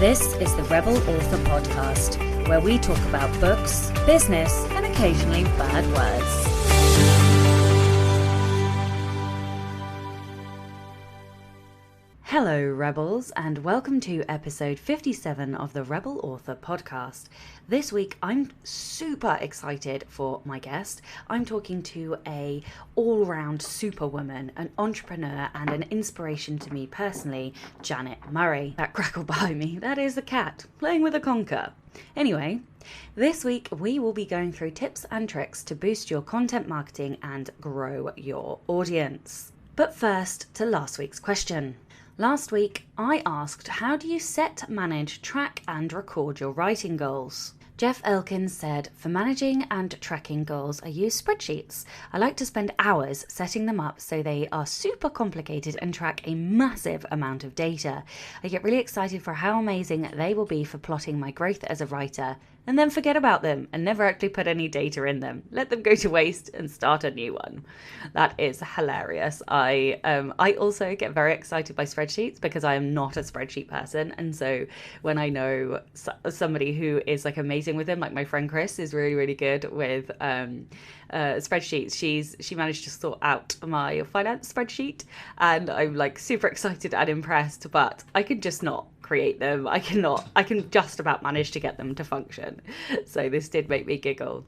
This is the Rebel Author Podcast, where we talk about books, business, and occasionally bad words. Hello, Rebels, and welcome to episode 57 of the Rebel Author Podcast. This week, I'm super excited for my guest. I'm talking to a all-round superwoman, an entrepreneur, and an inspiration to me personally, Janet Murray. That crackle behind me, that is a cat playing with a conker. Anyway, this week we will be going through tips and tricks to boost your content marketing and grow your audience. But first, to last week's question. Last week, I asked, how do you set, manage, track, and record your writing goals? Jeff Elkins said, for managing and tracking goals, I use spreadsheets. I like to spend hours setting them up so they are super complicated and track a massive amount of data. I get really excited for how amazing they will be for plotting my growth as a writer, and then forget about them and never actually put any data in them. Let them go to waste and start a new one. That is hilarious. I also get very excited by spreadsheets because I am not a spreadsheet person. And so when I know somebody who is like amazing with them, like my friend Chris is really, really good with spreadsheets. She managed to sort out my finance spreadsheet and I'm like super excited and impressed, but I could just not create them. I can just about manage to get them to function. So this did make me giggle.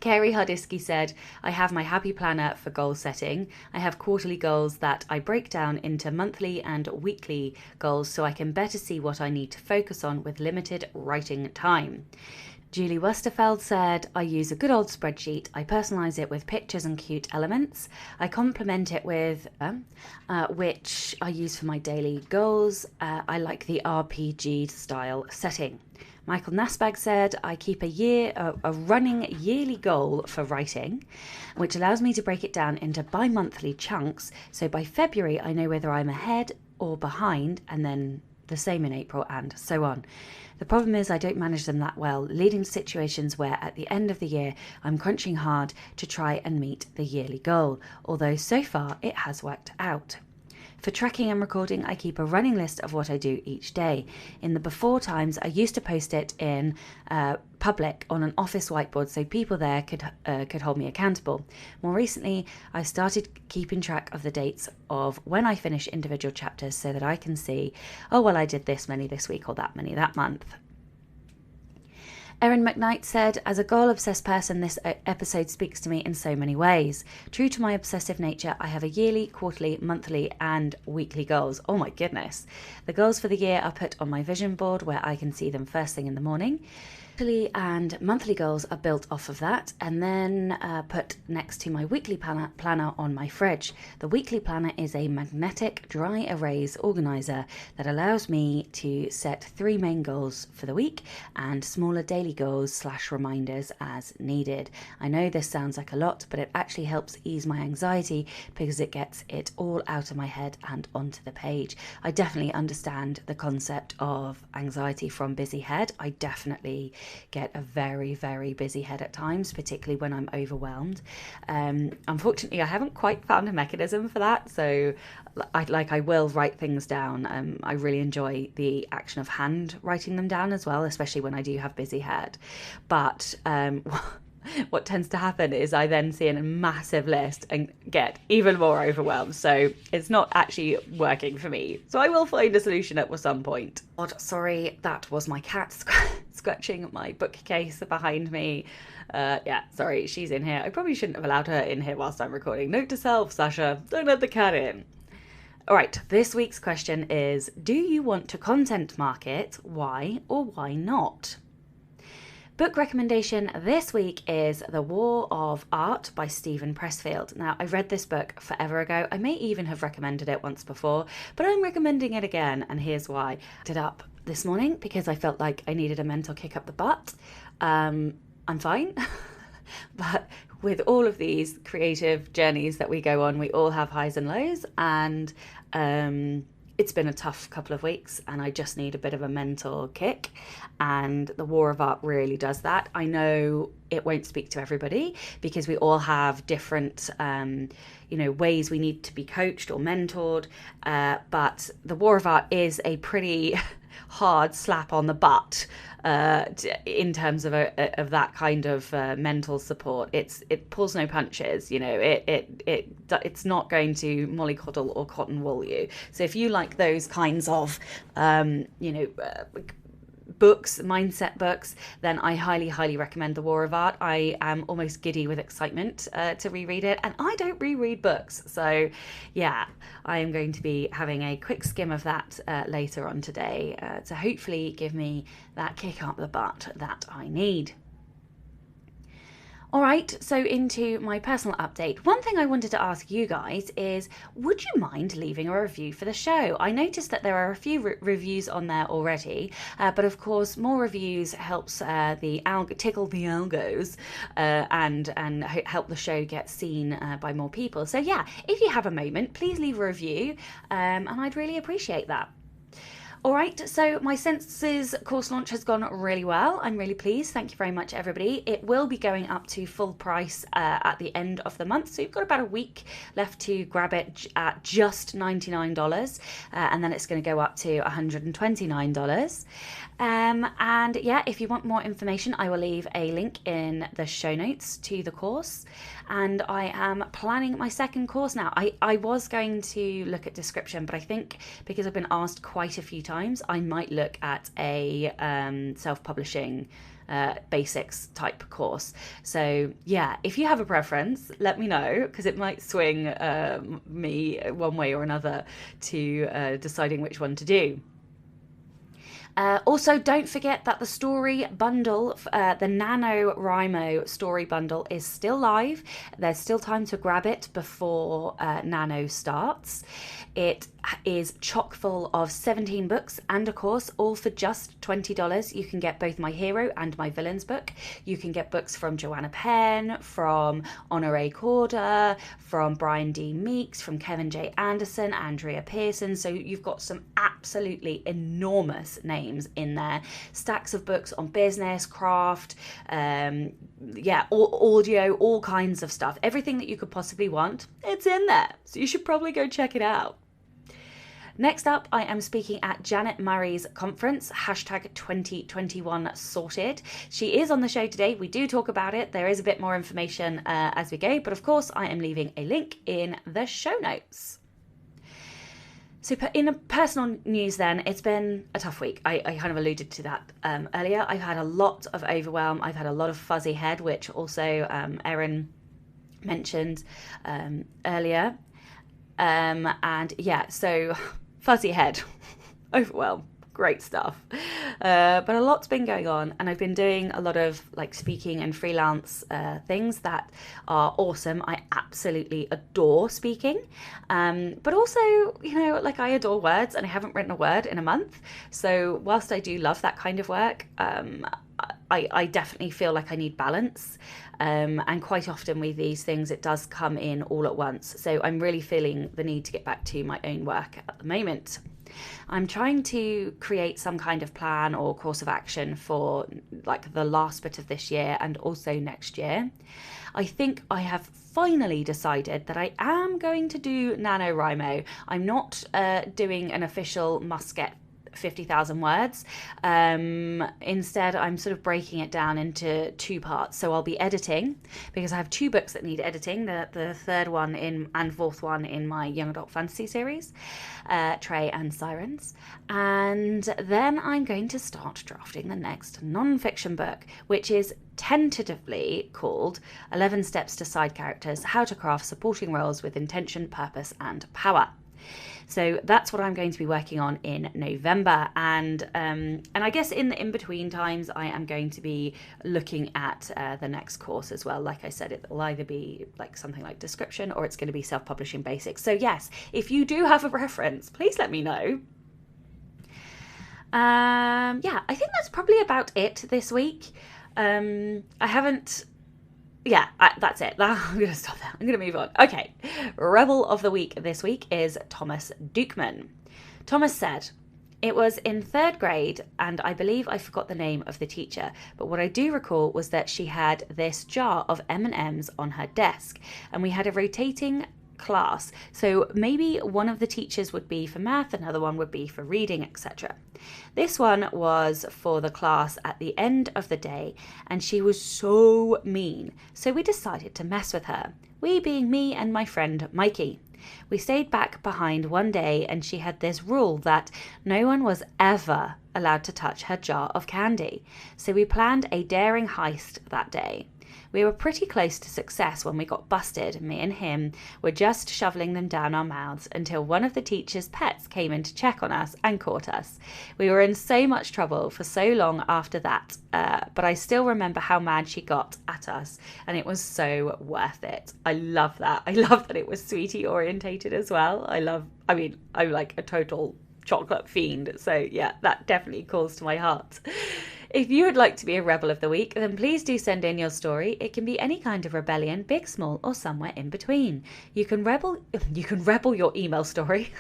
Carrie Hardisky said, I have my happy planner for goal setting. I have quarterly goals that I break down into monthly and weekly goals so I can better see what I need to focus on with limited writing time. Julie Westerfeld said, I use a good old spreadsheet. I personalise it with pictures and cute elements. I complement it with, which I use for my daily goals. I like the RPG style setting. Michael Nasbag said, I keep a running yearly goal for writing, which allows me to break it down into bi-monthly chunks. So by February, I know whether I'm ahead or behind, and then the same in April and so on. The problem is I don't manage them that well, leading to situations where at the end of the year, I'm crunching hard to try and meet the yearly goal, although so far it has worked out. For tracking and recording, I keep a running list of what I do each day. In the before times, I used to post it in public on an office whiteboard so people there could hold me accountable. More recently, I started keeping track of the dates of when I finish individual chapters so that I can see, oh, well, I did this many this week or that many that month. Erin McKnight said, as a goal-obsessed person, this episode speaks to me in so many ways. True to my obsessive nature, I have a yearly, quarterly, monthly, and weekly goals. Oh my goodness. The goals for the year are put on my vision board where I can see them first thing in the morning. Weekly and monthly goals are built off of that and then put next to my weekly planner on my fridge. The weekly planner is a magnetic dry erase organizer that allows me to set 3 main goals for the week and smaller daily goals / reminders as needed. I know this sounds like a lot, but it actually helps ease my anxiety because it gets it all out of my head and onto the page. I definitely understand the concept of anxiety from busy head. I definitely get a very, very busy head at times, particularly when I'm overwhelmed. Unfortunately, I haven't quite found a mechanism for that, so I will write things down. I really enjoy the action of hand writing them down as well, especially when I do have busy head. But what tends to happen is I then see a massive list and get even more overwhelmed. So it's not actually working for me. So I will find a solution at some point. God, sorry, that was my cat scratching my bookcase behind me. Sorry, she's in here. I probably shouldn't have allowed her in here whilst I'm recording. Note to self, Sasha, don't let the cat in. All right, this week's question is, do you want to content market? Why or why not? Book recommendation this week is The War of Art by Stephen Pressfield. Now, I read this book forever ago. I may even have recommended it once before, but I'm recommending it again, and here's why. I picked it up this morning because I felt like I needed a mental kick up the butt. I'm fine, but with all of these creative journeys that we go on, we all have highs and lows, and it's been a tough couple of weeks and I just need a bit of a mental kick, and The War of Art really does that. I know it won't speak to everybody because we all have different ways we need to be coached or mentored, but The War of Art is a pretty hard slap on the butt in terms of that kind of mental support. It pulls no punches, you know. It's not going to mollycoddle or cotton wool you. So if you like those kinds of books, mindset books, then I highly recommend The War of Art. I am almost giddy with excitement to reread it, and I don't reread books, so yeah, I am going to be having a quick skim of that later on today to hopefully give me that kick up the butt that I need. All right, so into my personal update. One thing I wanted to ask you guys is, would you mind leaving a review for the show? I noticed that there are a few reviews on there already, but of course, more reviews helps tickle the algos and help the show get seen by more people. So yeah, if you have a moment, please leave a review, and I'd really appreciate that. All right, so my Senses course launch has gone really well. I'm really pleased. Thank you very much, everybody. It will be going up to full price at the end of the month. So you've got about a week left to grab it at just $99. And then it's going to go up to $129. And yeah, if you want more information, I will leave a link in the show notes to the course. And I am planning my second course now. I was going to look at description, but I think because I've been asked quite a few times, I might look at a self-publishing basics type course. So yeah, if you have a preference, let me know, because it might swing me one way or another to deciding which one to do. Also, don't forget that the story bundle, the Nanowrimo story bundle, is still live. There's still time to grab it before Nano starts. It is chock full of 17 books and a course, all for just $20. You can get both my hero and my villains book. You can get books from Joanna Penn, from Honore Corder, from Brian D. Meeks, from Kevin J. Anderson, Andrea Pearson. So you've got some absolutely enormous names in there. Stacks of books on business, craft, audio, all kinds of stuff. Everything that you could possibly want, it's in there. So you should probably go check it out. Next up, I am speaking at Janet Murray's conference, #2021 sorted. She is on the show today. We do talk about it. There is a bit more information as we go, but of course I am leaving a link in the show notes. So in a personal news then, it's been a tough week. I kind of alluded to that earlier. I've had a lot of overwhelm. I've had a lot of fuzzy head, which also Erin mentioned earlier. And yeah, so fuzzy head, overwhelm, great stuff. But a lot's been going on, and I've been doing a lot of like speaking and freelance things that are awesome. I absolutely adore speaking, but also, you know, like I adore words, and I haven't written a word in a month. So whilst I do love that kind of work, I definitely feel like I need balance. And quite often with these things, it does come in all at once. So I'm really feeling the need to get back to my own work at the moment. I'm trying to create some kind of plan or course of action for like the last bit of this year and also next year. I think I have finally decided that I am going to do NaNoWriMo. I'm not doing an official must get 50,000 words. Instead, I'm sort of breaking it down into two parts. So I'll be editing, because I have two books that need editing, the third one and fourth one in my young adult fantasy series, Trey and Sirens. And then I'm going to start drafting the next non-fiction book, which is tentatively called 11 Steps to Side Characters, How to Craft Supporting Roles with Intention, Purpose and Power. So that's what I'm going to be working on in November, and I guess in the in-between times I am going to be looking at the next course as well. Like I said, it will either be like something like description, or it's going to be self-publishing basics. So yes, if you do have a preference, please let me know. Yeah, I think that's probably about it this week. That's it. I'm going to stop there. I'm going to move on. Okay. Rebel of the Week this week is Thomas Dukeman. Thomas said, "It was in third grade, and I believe I forgot the name of the teacher, but what I do recall was that she had this jar of M&Ms on her desk, and we had a rotating class. So maybe one of the teachers would be for math, another one would be for reading, etc. This one was for the class at the end of the day, and she was so mean. So we decided to mess with her. We being me and my friend Mikey. We stayed back behind one day, and she had this rule that no one was ever allowed to touch her jar of candy. So we planned a daring heist that day. We were pretty close to success when we got busted. Me and him were just shoveling them down our mouths until one of the teacher's pets came in to check on us and caught us. We were in so much trouble for so long after that, but I still remember how mad she got at us, and it was so worth it. I love that. I love that it was sweetie orientated as well. I'm like a total chocolate fiend, so yeah, that definitely calls to my heart. If you would like to be a Rebel of the Week, then please do send in your story. It can be any kind of rebellion, big, small, or somewhere in between. You can rebel your email story.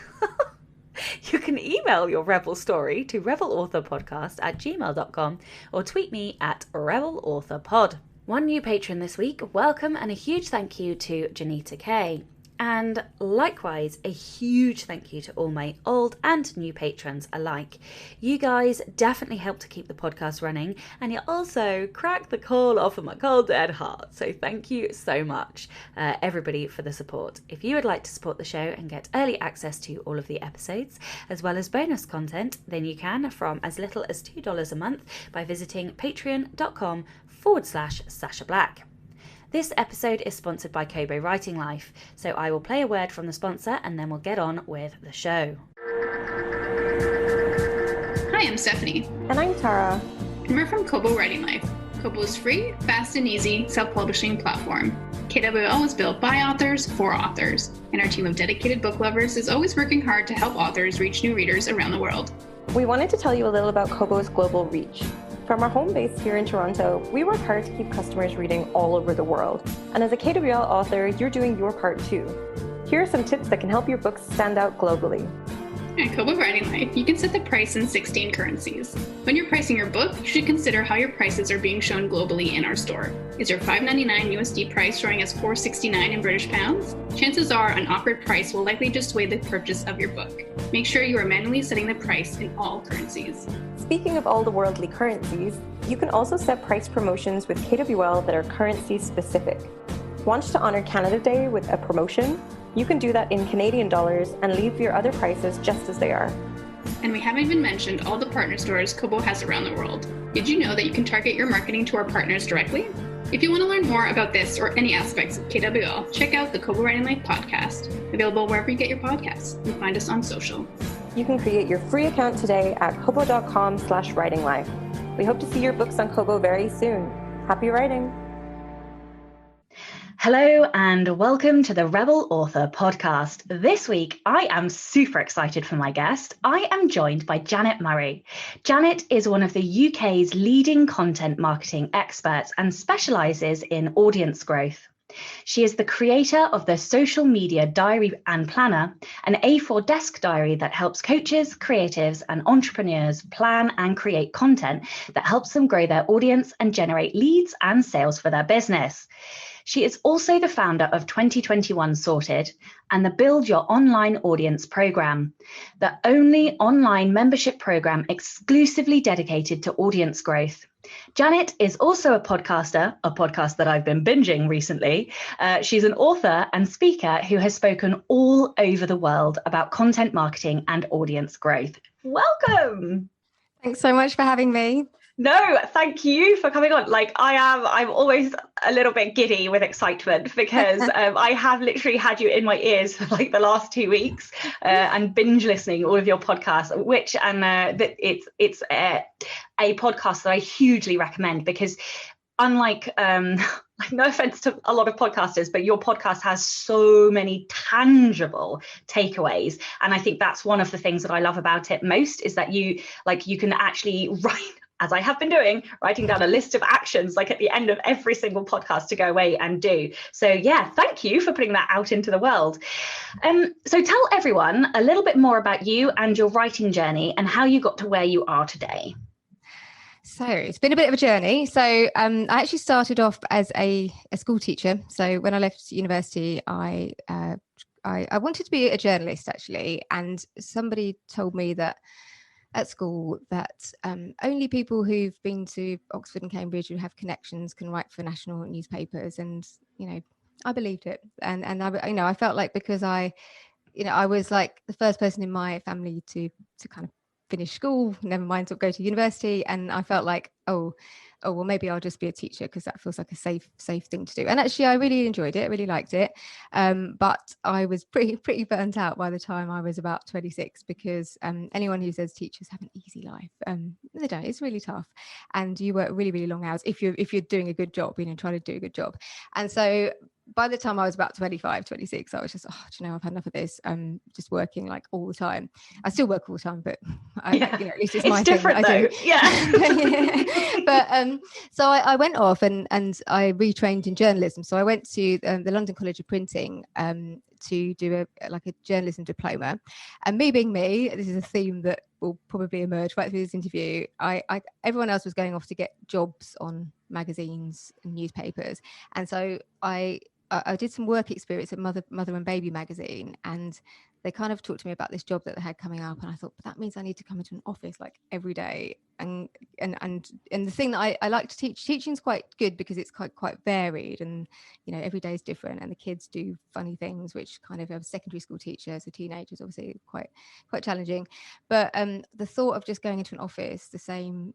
You can email your rebel story to rebelauthorpodcast@gmail.com or tweet me at rebelauthorpod. One new patron this week. Welcome, and a huge thank you to Juneta Kay. And likewise, a huge thank you to all my old and new patrons alike. You guys definitely help to keep the podcast running, and you also crack the call off of my cold dead heart. So thank you so much, everybody, for the support. If you would like to support the show and get early access to all of the episodes, as well as bonus content, then you can from as little as $2 a month by visiting patreon.com/Sasha Black. This episode is sponsored by Kobo Writing Life, so I will play a word from the sponsor and then we'll get on with the show. Hi, I'm Stephanie. And I'm Tara. And we're from Kobo Writing Life. Kobo's free, fast, and easy self-publishing platform. KWL was built by authors for authors, and our team of dedicated book lovers is always working hard to help authors reach new readers around the world. We wanted to tell you a little about Kobo's global reach. From our home base here in Toronto, we work hard to keep customers reading all over the world. And as a KWL author, you're doing your part too. Here are some tips that can help your books stand out globally. At Kobo Writing Life, you can set the price in 16 currencies. When you're pricing your book, you should consider how your prices are being shown globally in our store. Is your $5.99 USD price showing as $4.69 in British pounds? Chances are an awkward price will likely just sway the purchase of your book. Make sure you are manually setting the price in all currencies. Speaking of all the worldly currencies, you can also set price promotions with KWL that are currency specific. Want to honor Canada Day with a promotion? You can do that in Canadian dollars and leave your other prices just as they are. And we haven't even mentioned all the partner stores Kobo has around the world. Did you know that you can target your marketing to our partners directly? If you want to learn more about this or any aspects of KWL, check out the Kobo Writing Life podcast, available wherever you get your podcasts, and find us on social. You can create your free account today at kobo.com/writinglife. We hope to see your books on Kobo very soon. Happy writing! Hello and welcome to the Rebel Author Podcast. This week, I am super excited for my guest. I am joined by Janet Murray. Janet is one of the UK's leading content marketing experts and specialises in audience growth. She is the creator of the Social Media Diary and Planner, an A4 desk diary that helps coaches, creatives, and entrepreneurs plan and create content that helps them grow their audience and generate leads and sales for their business. She is also the founder of 2021 Sorted and the Build Your Online Audience program, the only online membership program exclusively dedicated to audience growth. Janet is also a podcaster, a podcast that I've been binging recently. She's an author and speaker who has spoken all over the world about content marketing and audience growth. Welcome. Thanks so much for having me. No, thank you for coming on. I'm always a little bit giddy with excitement because I have literally had you in my ears for the last 2 weeks and binge listening all of your podcasts, it's a podcast that I hugely recommend because unlike, no offense to a lot of podcasters, but your podcast has so many tangible takeaways. And I think that's one of the things that I love about it most is that you can actually write, as I have been doing, writing down a list of actions at the end of every single podcast to go away and do. So yeah, thank you for putting that out into the world. So tell everyone a little bit more about you and your writing journey and how you got to where you are today. So it's been a bit of a journey. So I actually started off as a school teacher. So when I left university, I I wanted to be a journalist actually, and somebody told me that at school that only people who've been to Oxford and Cambridge who have connections can write for national newspapers. And I believed it, and I felt like, because I was like the first person in my family to kind of finish school, never mind to go to university, and I felt like, oh well, maybe I'll just be a teacher, because that feels like a safe thing to do. And actually I really enjoyed it, really liked it, but I was pretty burnt out by the time I was about 26, because anyone who says teachers have an easy life, they don't. It's really tough, and you work really long hours if you're doing a good job, trying to do a good job. And so by the time I was about 25, 26, I was just, I've had enough of this. Just working like all the time. I still work all the time, but at least it's my different thing though. Yeah. But so I went off and I retrained in journalism. So I went to the London College of Printing to do a journalism diploma. And me being me, this is a theme that will probably emerge right through this interview. Everyone else was going off to get jobs on magazines and newspapers, and so I did some work experience at Mother and Baby magazine, and they kind of talked to me about this job that they had coming up, and I thought, but that means I need to come into an office like every day. And the thing that I like to teach, teaching's quite good because it's quite varied, and every day is different, and the kids do funny things, which kind of, a secondary school teacher, so teenagers, obviously quite challenging. But the thought of just going into an office the same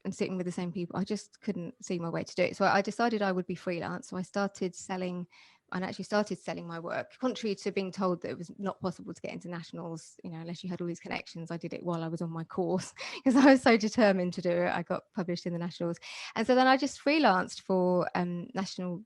and sitting with the same people, I just couldn't see my way to do it. So I decided I would be freelance. So I started selling my work, contrary to being told that it was not possible to get into nationals, unless you had all these connections. I did it while I was on my course because I was so determined to do it. I got published in the nationals. And so then I just freelanced for national.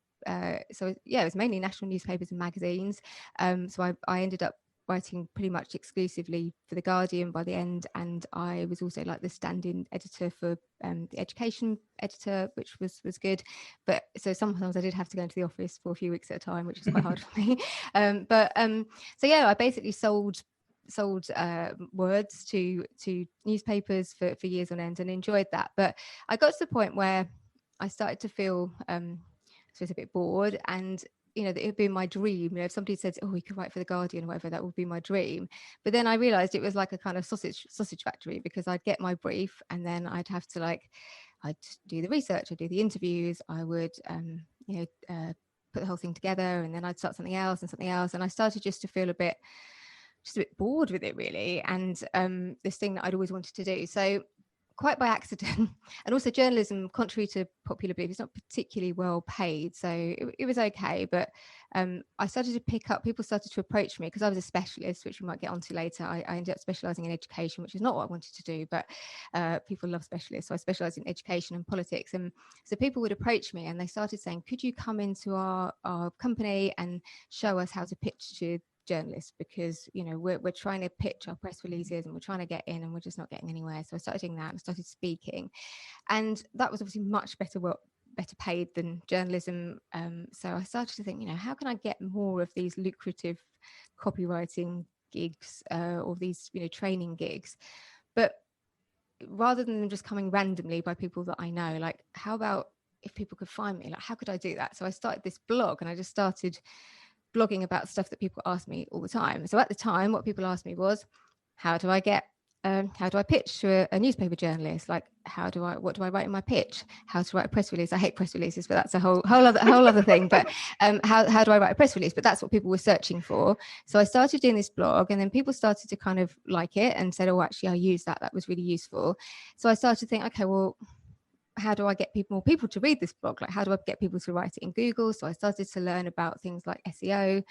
So yeah, it was mainly national newspapers and magazines. So I ended up writing pretty much exclusively for The Guardian by the end, and I was also like the stand-in editor for the education editor, which was good. But so sometimes I did have to go into the office for a few weeks at a time, which is quite hard for me. So yeah, I basically sold words to newspapers for years on end, and enjoyed that. But I got to the point where I started to feel so it's a bit bored, and it would be my dream. if somebody said, oh, we could write for The Guardian or whatever, that would be my dream. But then I realized it was like a kind of sausage factory, because I'd get my brief, and then I'd have to I'd do the research, I'd do the interviews, I would put the whole thing together, and then I'd start something else, and I started just to feel a bit bored with it, really, and this thing that I'd always wanted to do. So quite by accident, and also journalism, contrary to popular belief, is not particularly well paid, so it was okay. But I started to pick up, people started to approach me, because I was a specialist, which we might get onto later. I ended up specialising in education, which is not what I wanted to do, but people love specialists, so I specialised in education and politics. And so people would approach me, and they started saying, could you come into our company and show us how to pitch to journalists, because we're trying to pitch our press releases, and we're trying to get in, and we're just not getting anywhere. So I started doing that, and I started speaking, and that was obviously much better paid than journalism. So I started to think, how can I get more of these lucrative copywriting gigs, or these training gigs, but rather than them just coming randomly by people that I know, like, how about if people could find me? Like, how could I do that? So I started this blog, and I just started blogging about stuff that people ask me all the time. So at the time, what people asked me was, how do I pitch to a newspaper journalist? Like, what do I write in my pitch? How to write a press release? I hate press releases, but that's a whole other thing. But how do I write a press release? But that's what people were searching for. So I started doing this blog, and then people started to kind of like it and said, oh, actually, I used that. That was really useful. So I started to think, okay, well, how do I get more people to read this blog? Like, how do I get people to write it in Google? So I started to learn about things like SEO,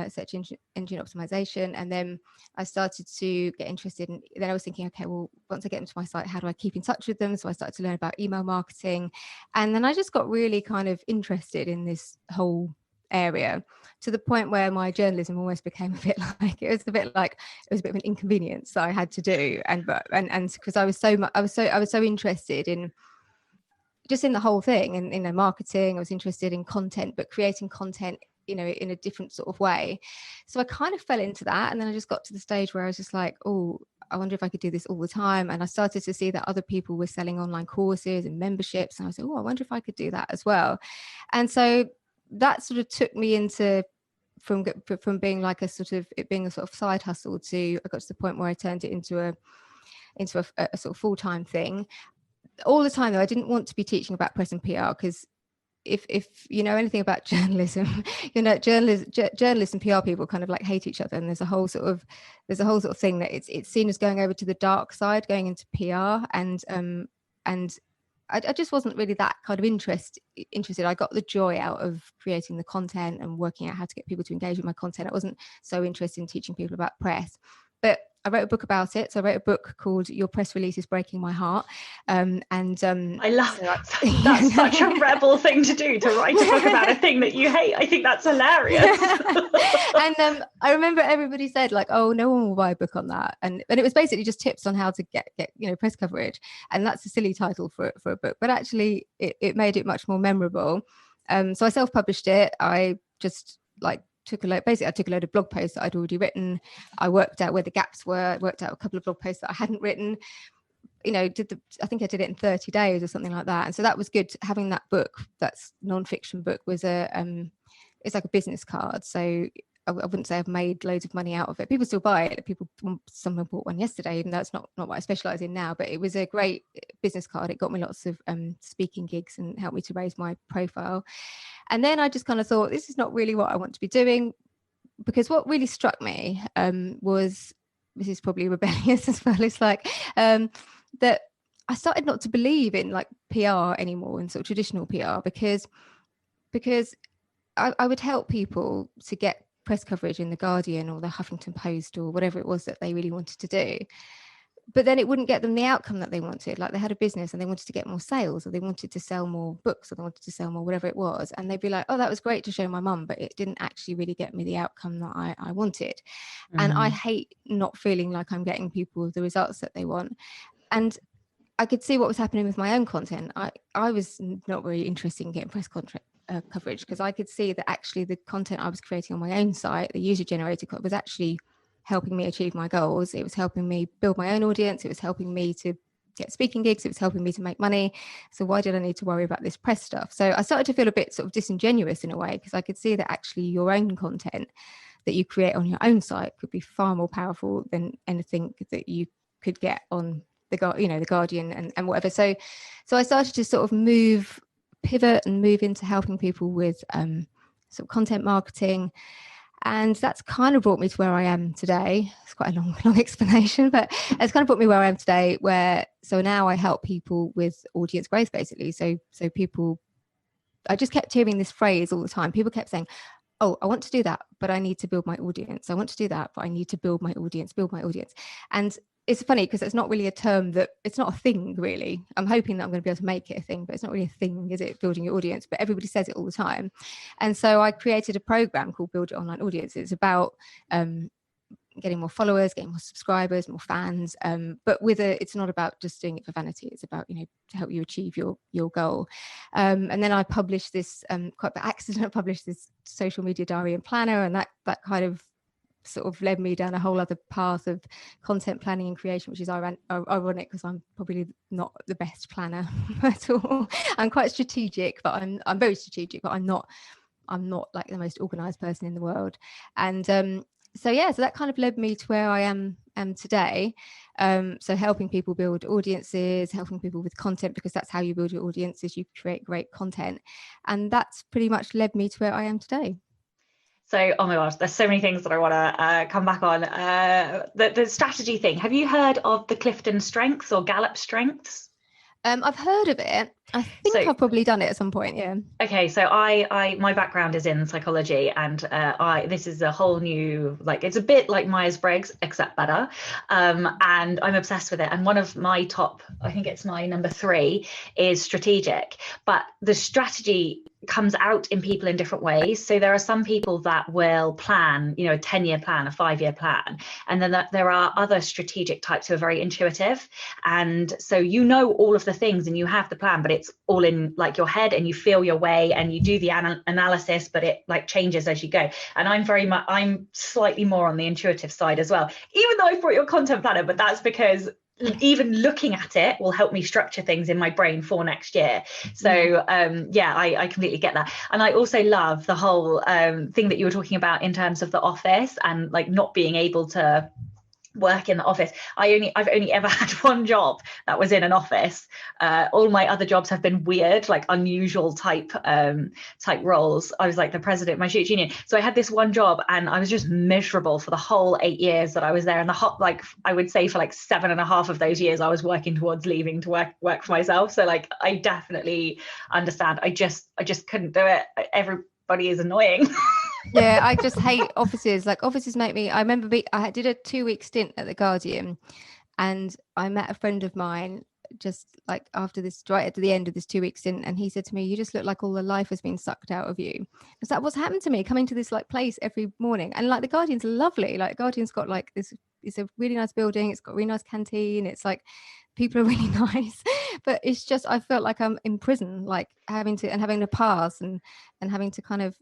search engine optimization. And then I started to get interested in, then I was thinking, okay, well, once I get into my site, how do I keep in touch with them? So I started to learn about email marketing. And then I just got really kind of interested in this whole area, to the point where my journalism almost became a bit like it was a bit of an inconvenience that I had to do. And because I was so interested in just in the whole thing, and marketing. I was interested in content, but creating content in a different sort of way. So I kind of fell into that, and then I just got to the stage where I was just like, oh, I wonder if I could do this all the time. And I started to see that other people were selling online courses and memberships, and I was like, oh, I wonder if I could do that as well. And so that sort of took me into from being like a sort of it being a sort of side hustle to I got to the point where I turned it into a sort of full-time thing. All the time though, I didn't want to be teaching about press and PR, because if you know anything about journalism, journalists and PR people kind of like hate each other, and there's a whole sort of thing that it's seen as going over to the dark side, going into PR, and I just wasn't really that kind of interested. I got the joy out of creating the content and working out how to get people to engage with my content. I wasn't so interested in teaching people about press, but I wrote a book about it. So I wrote a book called Your Press Release is Breaking My Heart. I love that. That's such a rebel thing to do, to write a book about a thing that you hate. I think that's hilarious. And I remember everybody said like, oh, no one will buy a book on that. And it was basically just tips on how to get press coverage. And that's a silly title for a book, but actually it made it much more memorable. So I self-published it. I just I took a load of blog posts that I'd already written. I worked out where the gaps were, worked out a couple of blog posts that I hadn't written, I think I did it in 30 days or something like that. And so that was good. Having that book, that's non-fiction book, was it's like a business card. So I wouldn't say I've made loads of money out of it. People still buy it. Someone bought one yesterday, even though it's not what I specialize in now, but it was a great business card. It got me lots of speaking gigs and helped me to raise my profile. And then I just kind of thought, this is not really what I want to be doing, because what really struck me was, this is probably rebellious as well, it's like that I started not to believe in like PR anymore, in sort of traditional PR, because I would help people to get press coverage in the Guardian or the Huffington Post or whatever it was that they really wanted to do, but then it wouldn't get them the outcome that they wanted. Like they had a business and they wanted to get more sales, or they wanted to sell more books, or they wanted to sell more whatever it was, and they'd be like, oh, that was great to show my mum, but it didn't actually really get me the outcome that I wanted. And I hate not feeling like I'm getting people the results that they want. And I could see what was happening with my own content. I was not very interested in getting press coverage, because I could see that actually the content I was creating on my own site, the user generated content, was actually helping me achieve my goals. It was helping me build my own audience. It was helping me to get speaking gigs. It was helping me to make money. So why did I need to worry about this press stuff? So I started to feel a bit sort of disingenuous in a way, because I could see that actually your own content that you create on your own site could be far more powerful than anything that you could get on the Guardian and whatever. So I started to sort of pivot and move into helping people with sort of content marketing. And that's kind of brought me to where I am today. It's quite a long explanation, but it's kind of brought me where I am today, so now I help people with audience growth, basically. So people, I just kept hearing this phrase all the time. People kept saying, oh, I want to do that, but I need to build my audience. I want to do that, but I need to build my audience. And it's funny because it's not really a term it's not a thing really. I'm hoping that I'm going to be able to make it a thing, but it's not really a thing, is it? Building your audience, but everybody says it all the time. And so I created a program called Build Your Online Audience. It's about getting more followers, getting more subscribers, more fans, but it's not about just doing it for vanity. It's about, to help you achieve your goal. And then I published this, quite by accident, I published this social media diary and planner, and that kind of sort of led me down a whole other path of content planning and creation, which is ironic because I'm probably not the best planner at all. I'm quite strategic, but I'm very strategic, but I'm not like the most organized person in the world. And so that kind of led me to where I am today. So helping people build audiences, helping people with content, because that's how you build your audiences. You create great content, and that's pretty much led me to where I am today. So, oh my gosh, there's so many things that I want to come back on. The strategy thing. Have you heard of the Clifton Strengths or Gallup Strengths? I've heard of it. I think I've probably done it at some point. Yeah. Okay, so my background is in psychology, and this is a whole new, it's a bit like Myers-Briggs except better, and I'm obsessed with it. And one of my top, I think it's my number 3, is strategic. But the strategy comes out in people in different ways. So there are some people that will plan, a 10-year plan, a 5-year plan, and then there are other strategic types who are very intuitive, and so all of the things and you have the plan, but it's all in your head, and you feel your way and you do the analysis, but it changes as you go. And I'm slightly more on the intuitive side as well, even though I've brought your content planner, but that's because even looking at it will help me structure things in my brain for next year. So I completely get that. And I also love the whole thing that you were talking about in terms of the office and like not being able to work in the office. I've only ever had one job that was in an office. All my other jobs have been weird, like unusual type roles. I was like the president of my student union, so I had this one job and I was just miserable for the whole 8 years that I was there. And I would say for like 7.5 of those years I was working towards leaving to work for myself. So like I definitely understand. I just couldn't do it. Everybody is annoying. Yeah, I just hate offices. Like offices make me. I remember I did a 2-week stint at the Guardian, and I met a friend of mine just like after this, right at the end of this 2-week stint, and he said to me, "You just look like all the life has been sucked out of you." It's like what's happened to me coming to this like place every morning, and like the Guardian's lovely. Like Guardian's got like this. It's a really nice building. It's got a really nice canteen. It's like people are really nice, but it's just I felt like I'm in prison, like having to pass and having to kind of.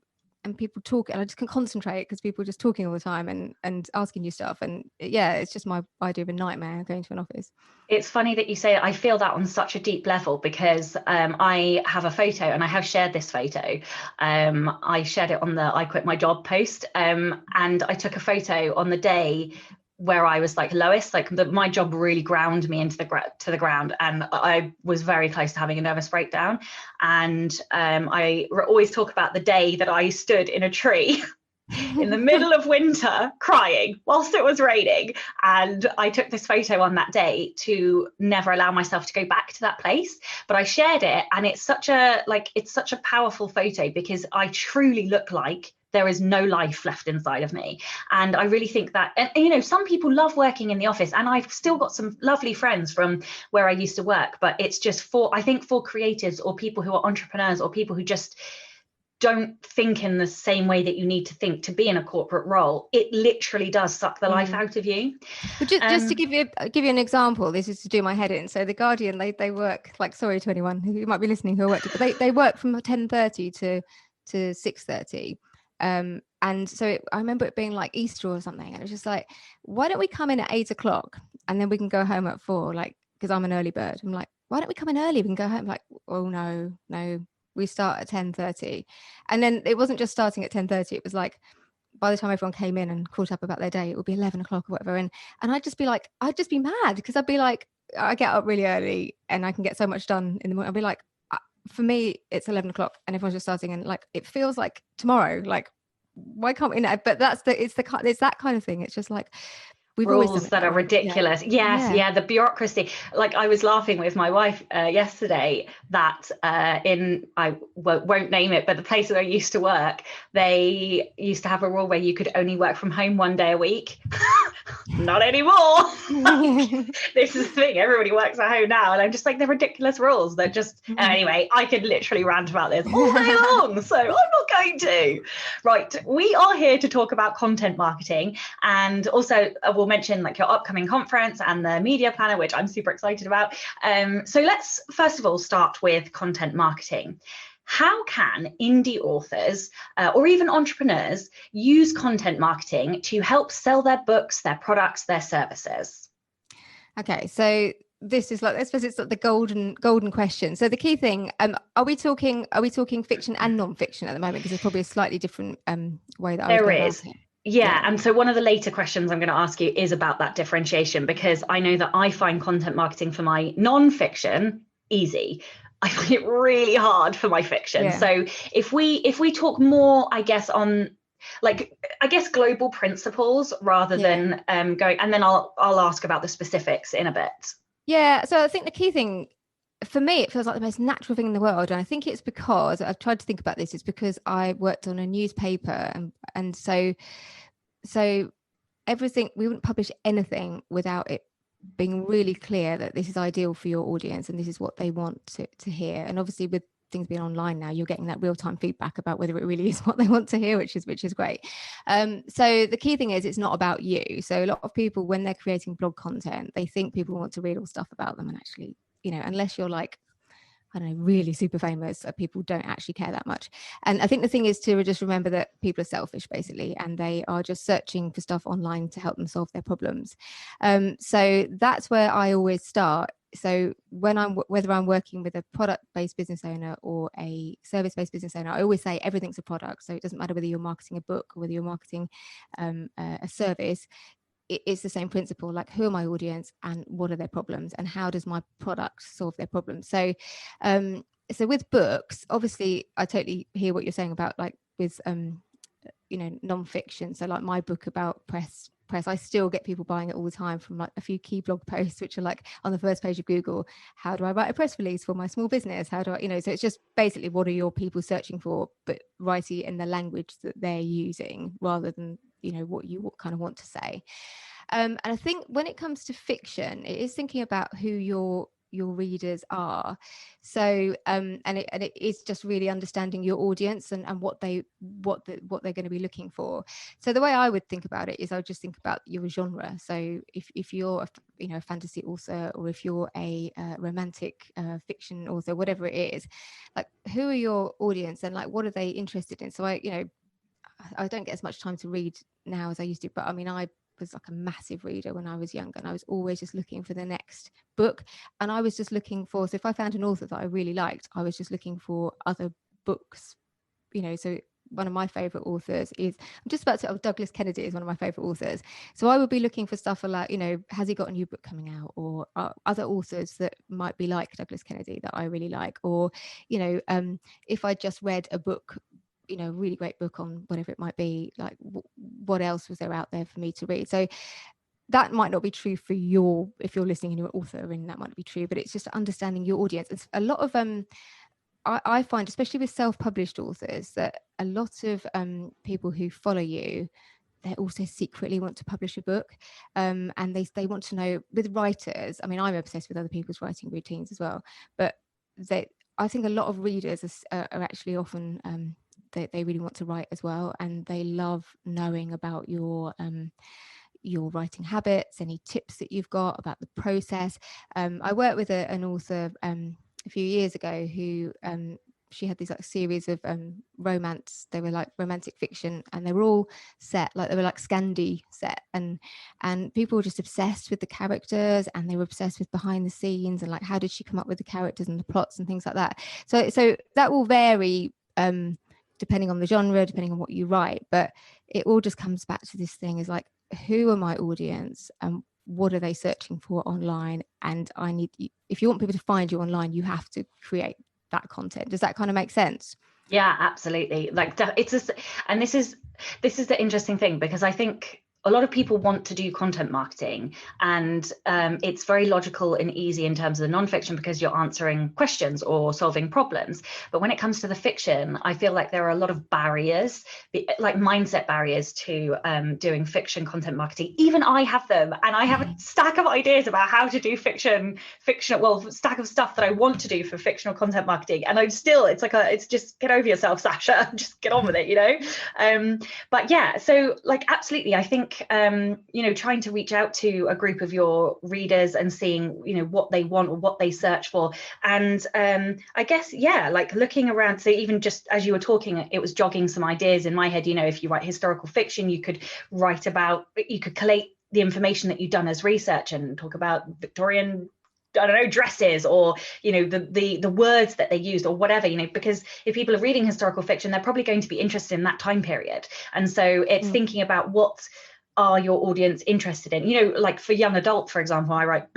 And people talk, and I just can concentrate because people are just talking all the time and asking you stuff. And yeah, it's just my idea of a nightmare going to an office. It's funny that you say it. I feel that on such a deep level because I have a photo and I have shared this photo. I shared it on the I Quit My Job post and I took a photo on the day where I was like lowest, like my job really ground me into the ground, and I was very close to having a nervous breakdown. And I always talk about the day that I stood in a tree in the middle of winter crying whilst it was raining, and I took this photo on that day to never allow myself to go back to that place. But I shared it, and it's such a powerful photo because I truly look like there is no life left inside of me. And I really think that, and you know, some people love working in the office, and I've still got some lovely friends from where I used to work, but it's just I think for creatives or people who are entrepreneurs or people who just don't think in the same way that you need to think to be in a corporate role, it literally does suck the life out of you. But just to give you an example, this is to do my head in. So the Guardian, they work, like, sorry to anyone who might be listening who worked, but they work from 10:30 to 6:30. And so I remember it being like Easter or something, and it was just like, why don't we come in at 8 o'clock and then we can go home at 4? Like, because I'm an early bird. I'm like, why don't we come in early? We can go home. Like, oh no, we start at 10:30. And then it wasn't just starting at 10:30. It was like, by the time everyone came in and caught up about their day, it would be 11 o'clock or whatever. And I'd just be mad because I'd be like, I get up really early and I can get so much done in the morning. I'd be like, for me, it's 11 o'clock and everyone's just starting, and like it feels like tomorrow. Like, why can't we know? But it's that kind of thing. It's just like we've rules that are ridiculous. Yeah. The bureaucracy. Like I was laughing with my wife yesterday that I won't name it, but the place that I used to work, they used to have a rule where you could only work from home 1 day a week. Not anymore. This is the thing, everybody works at home now, and I'm just like, they're ridiculous rules that just anyway, I could literally rant about this all day long, so I'm not going to. Right, we are here to talk about content marketing, and also we'll mention like your upcoming conference and the media planner, which I'm super excited about. So let's first of all start with content marketing. How can indie authors or even entrepreneurs use content marketing to help sell their books, their products, their services? Okay, so this is like, I suppose it's like the golden question. So the key thing, are we talking fiction and non-fiction at the moment? Because there's probably a slightly different way that there is. Yeah. And so one of the later questions I'm going to ask you is about that differentiation, because I know that I find content marketing for my non-fiction easy. I find it really hard for my fiction. Yeah. So if we talk more, I guess, on global principles rather than going, and then I'll ask about the specifics in a bit. Yeah. So I think the key thing for me, it feels like the most natural thing in the world. And I think it's because I've tried to think about this. It's because I worked on a newspaper, and so everything, we wouldn't publish anything without it being really clear that this is ideal for your audience and this is what they want to hear. And obviously with things being online now, you're getting that real-time feedback about whether it really is what they want to hear, which is great. So the key thing is, it's not about you. So a lot of people, when they're creating blog content, they think people want to read all stuff about them, and actually, you know, unless you're like, I don't know, really super famous, people don't actually care that much. And I think the thing is to just remember that people are selfish, basically, and they are just searching for stuff online to help them solve their problems. So that's where I always start. So whether I'm working with a product-based business owner or a service-based business owner, I always say everything's a product. So it doesn't matter whether you're marketing a book or whether you're marketing a service. It's the same principle, like who are my audience and what are their problems and how does my product solve their problems. So so with books, obviously I totally hear what you're saying about like with non-fiction. So like my book about press, I still get people buying it all the time from like a few key blog posts which are like on the first page of Google, how do I write a press release for my small business, how do I, so it's just basically what are your people searching for, but write it in the language that they're using rather than what you kind of want to say. And I think when it comes to fiction, it is thinking about who your readers are. So and it is just really understanding your audience and what they're going to be looking for. So the way I would think about it is I would just think about your genre. So if you're a fantasy author, or if you're a romantic fiction author, whatever it is, like who are your audience and like what are they interested in? So I don't get as much time to read now as I used to, but I mean, I was like a massive reader when I was younger, and I was always just looking for the next book. And I was just looking for, so if I found an author that I really liked, I was just looking for other books, so one of my favorite authors is, I'm just about to, Douglas Kennedy is one of my favorite authors. So I would be looking for stuff like, has he got a new book coming out, or other authors that might be like Douglas Kennedy that I really like, or, if I just read a book, a really great book on whatever it might be, like what else was there out there for me to read? So that might not be true for if you're listening and you're an author, and that might be true, but it's just understanding your audience. It's a lot of I find, especially with self-published authors, that a lot of people who follow you, they also secretly want to publish a book, and they want to know. With writers, I mean, I'm obsessed with other people's writing routines as well, but I think a lot of readers are actually often they really want to write as well, and they love knowing about your writing habits, any tips that you've got about the process. I worked with an author a few years ago who she had these like series of romance. They were like romantic fiction, and they were all set like they were like Scandi set, and people were just obsessed with the characters, and they were obsessed with behind the scenes and like how did she come up with the characters and the plots and things like that. So that will vary depending on the genre, depending on what you write, but it all just comes back to this thing is like, who are my audience and what are they searching for online? And if you want people to find you online, you have to create that content. Does that kind of make sense? Yeah, absolutely. Like and this is the interesting thing, because I think a lot of people want to do content marketing, and it's very logical and easy in terms of the nonfiction because you're answering questions or solving problems. But when it comes to the fiction, I feel like there are a lot of barriers, like mindset barriers to doing fiction content marketing. Even I have them, and I have a stack of ideas about how to do stack of stuff that I want to do for fictional content marketing. And it's just get over yourself, Sasha, just get on with it, But yeah, so like, absolutely, I think trying to reach out to a group of your readers and seeing what they want or what they search for, and I guess like looking around. So even just as you were talking, it was jogging some ideas in my head. If you write historical fiction, you could collate the information that you've done as research and talk about Victorian, I don't know, dresses, or the words that they used, or whatever, because if people are reading historical fiction, they're probably going to be interested in that time period. And so it's thinking about what are your audience interested in. Like for young adult, for example, I write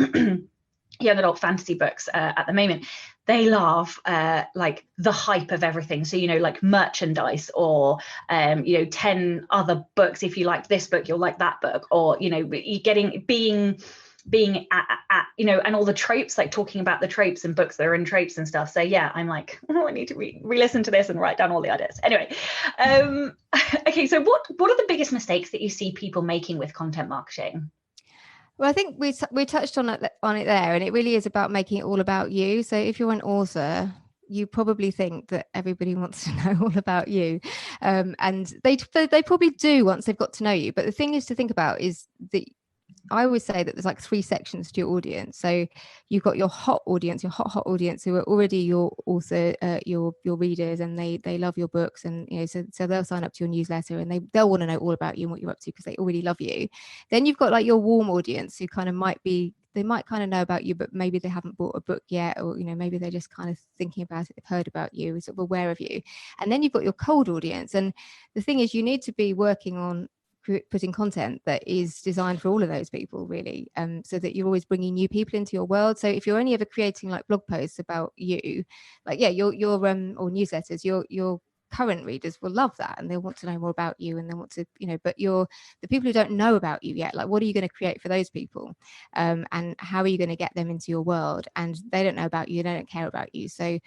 young adult fantasy books at the moment. They love like the hype of everything. So, like merchandise, or 10 other books. If you like this book, you'll like that book, or being at and all the tropes, like talking about the tropes and books that are in tropes and stuff. So yeah, I'm like, I need to re-listen to this and write down all the ideas. Anyway, okay, so what are the biggest mistakes that you see people making with content marketing? Well, I think we touched on it there, and it really is about making it all about you. So if you're an author, you probably think that everybody wants to know all about you, and they probably do once they've got to know you. But the thing is to think about is that I always say that there's like 3 sections to your audience. So you've got your hot audience, your hot audience who are already your author, your readers, and they love your books, and so they'll sign up to your newsletter, and they'll want to know all about you and what you're up to because they already love you. Then you've got like your warm audience who kind of might kind of know about you, but maybe they haven't bought a book yet, or maybe they're just kind of thinking about it, they've heard about you, sort of aware of you. And then you've got your cold audience, and the thing is, you need to be working on putting content that is designed for all of those people, really, so that you're always bringing new people into your world. So if you're only ever creating like blog posts about you, like your or newsletters, your current readers will love that, and they'll want to know more about you, and they want to, but the people who don't know about you yet, like, what are you going to create for those people, and how are you going to get them into your world? And they don't know about you, they don't care about you. So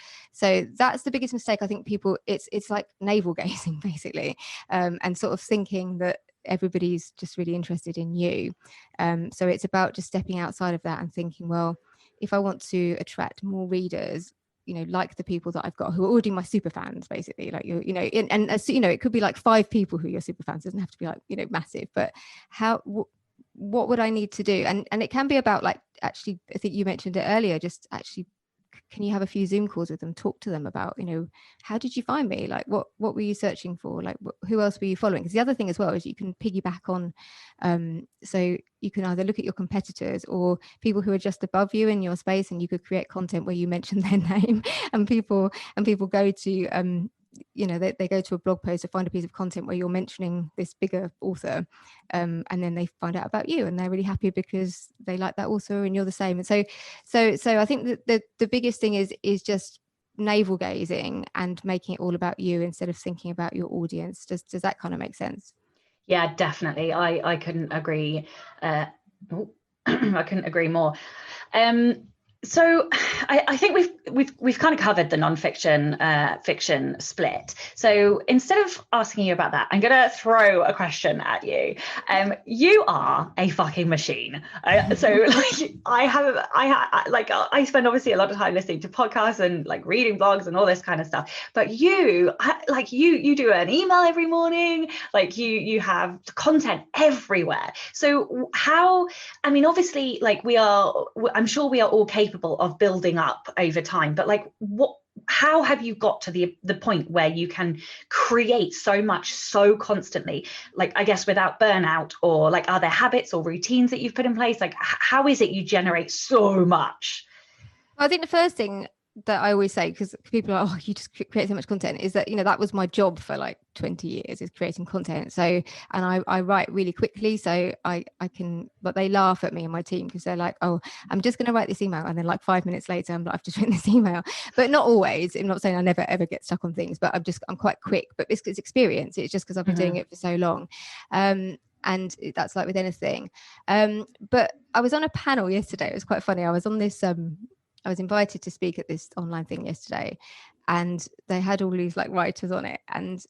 that's the biggest mistake, I think. People, it's like navel gazing basically, and sort of thinking that everybody's just really interested in you. So it's about just stepping outside of that and thinking, well, if I want to attract more readers, like the people that I've got who are already my super fans, basically, like it could be like 5 people who are your super fans. It doesn't have to be like massive, but what would I need to do? And it can be about, like, actually, I think you mentioned it earlier, just actually, can you have a few Zoom calls with them, talk to them about, how did you find me? Like, what were you searching for? Like, who else were you following? Because the other thing as well is you can piggyback on, so you can either look at your competitors or people who are just above you in your space, and you could create content where you mention their name, and people go to, they go to a blog post or find a piece of content where you're mentioning this bigger author, and then they find out about you, and they're really happy because they like that author and you're the same. And so I think that the biggest thing is just navel gazing and making it all about you instead of thinking about your audience. Does that kind of make sense? Yeah, definitely. I couldn't agree. I couldn't agree more. So I think we've kind of covered the non-fiction fiction split. So instead of asking you about that, I'm gonna throw a question at you. You are a fucking machine. So like I spend obviously a lot of time listening to podcasts and like reading blogs and all this kind of stuff. But you do an email every morning. Like you have content everywhere. So how? I mean, obviously, like I'm sure we are all capable of building up over time, but like how have you got to the point where you can create so much so constantly, like, I guess, without burnout? Or like, are there habits or routines that you've put in place? Like, how is it you generate so much? I think the first thing that I always say, because people are, oh, you just create so much content, is that that was my job for like 20 years, is creating content. So, and I write really quickly, so I can, but they laugh at me and my team because they're like, oh, I'm just going to write this email, and then like 5 minutes later I'm like, I've just written this email. But not always. I'm not saying I never ever get stuck on things, but I'm quite quick. But it's experience. It's just because I've been doing it for so long. And that's like with anything. But I was on a panel yesterday. It was quite funny. I was on this I was invited to speak at this online thing yesterday, and they had all these like writers on it, and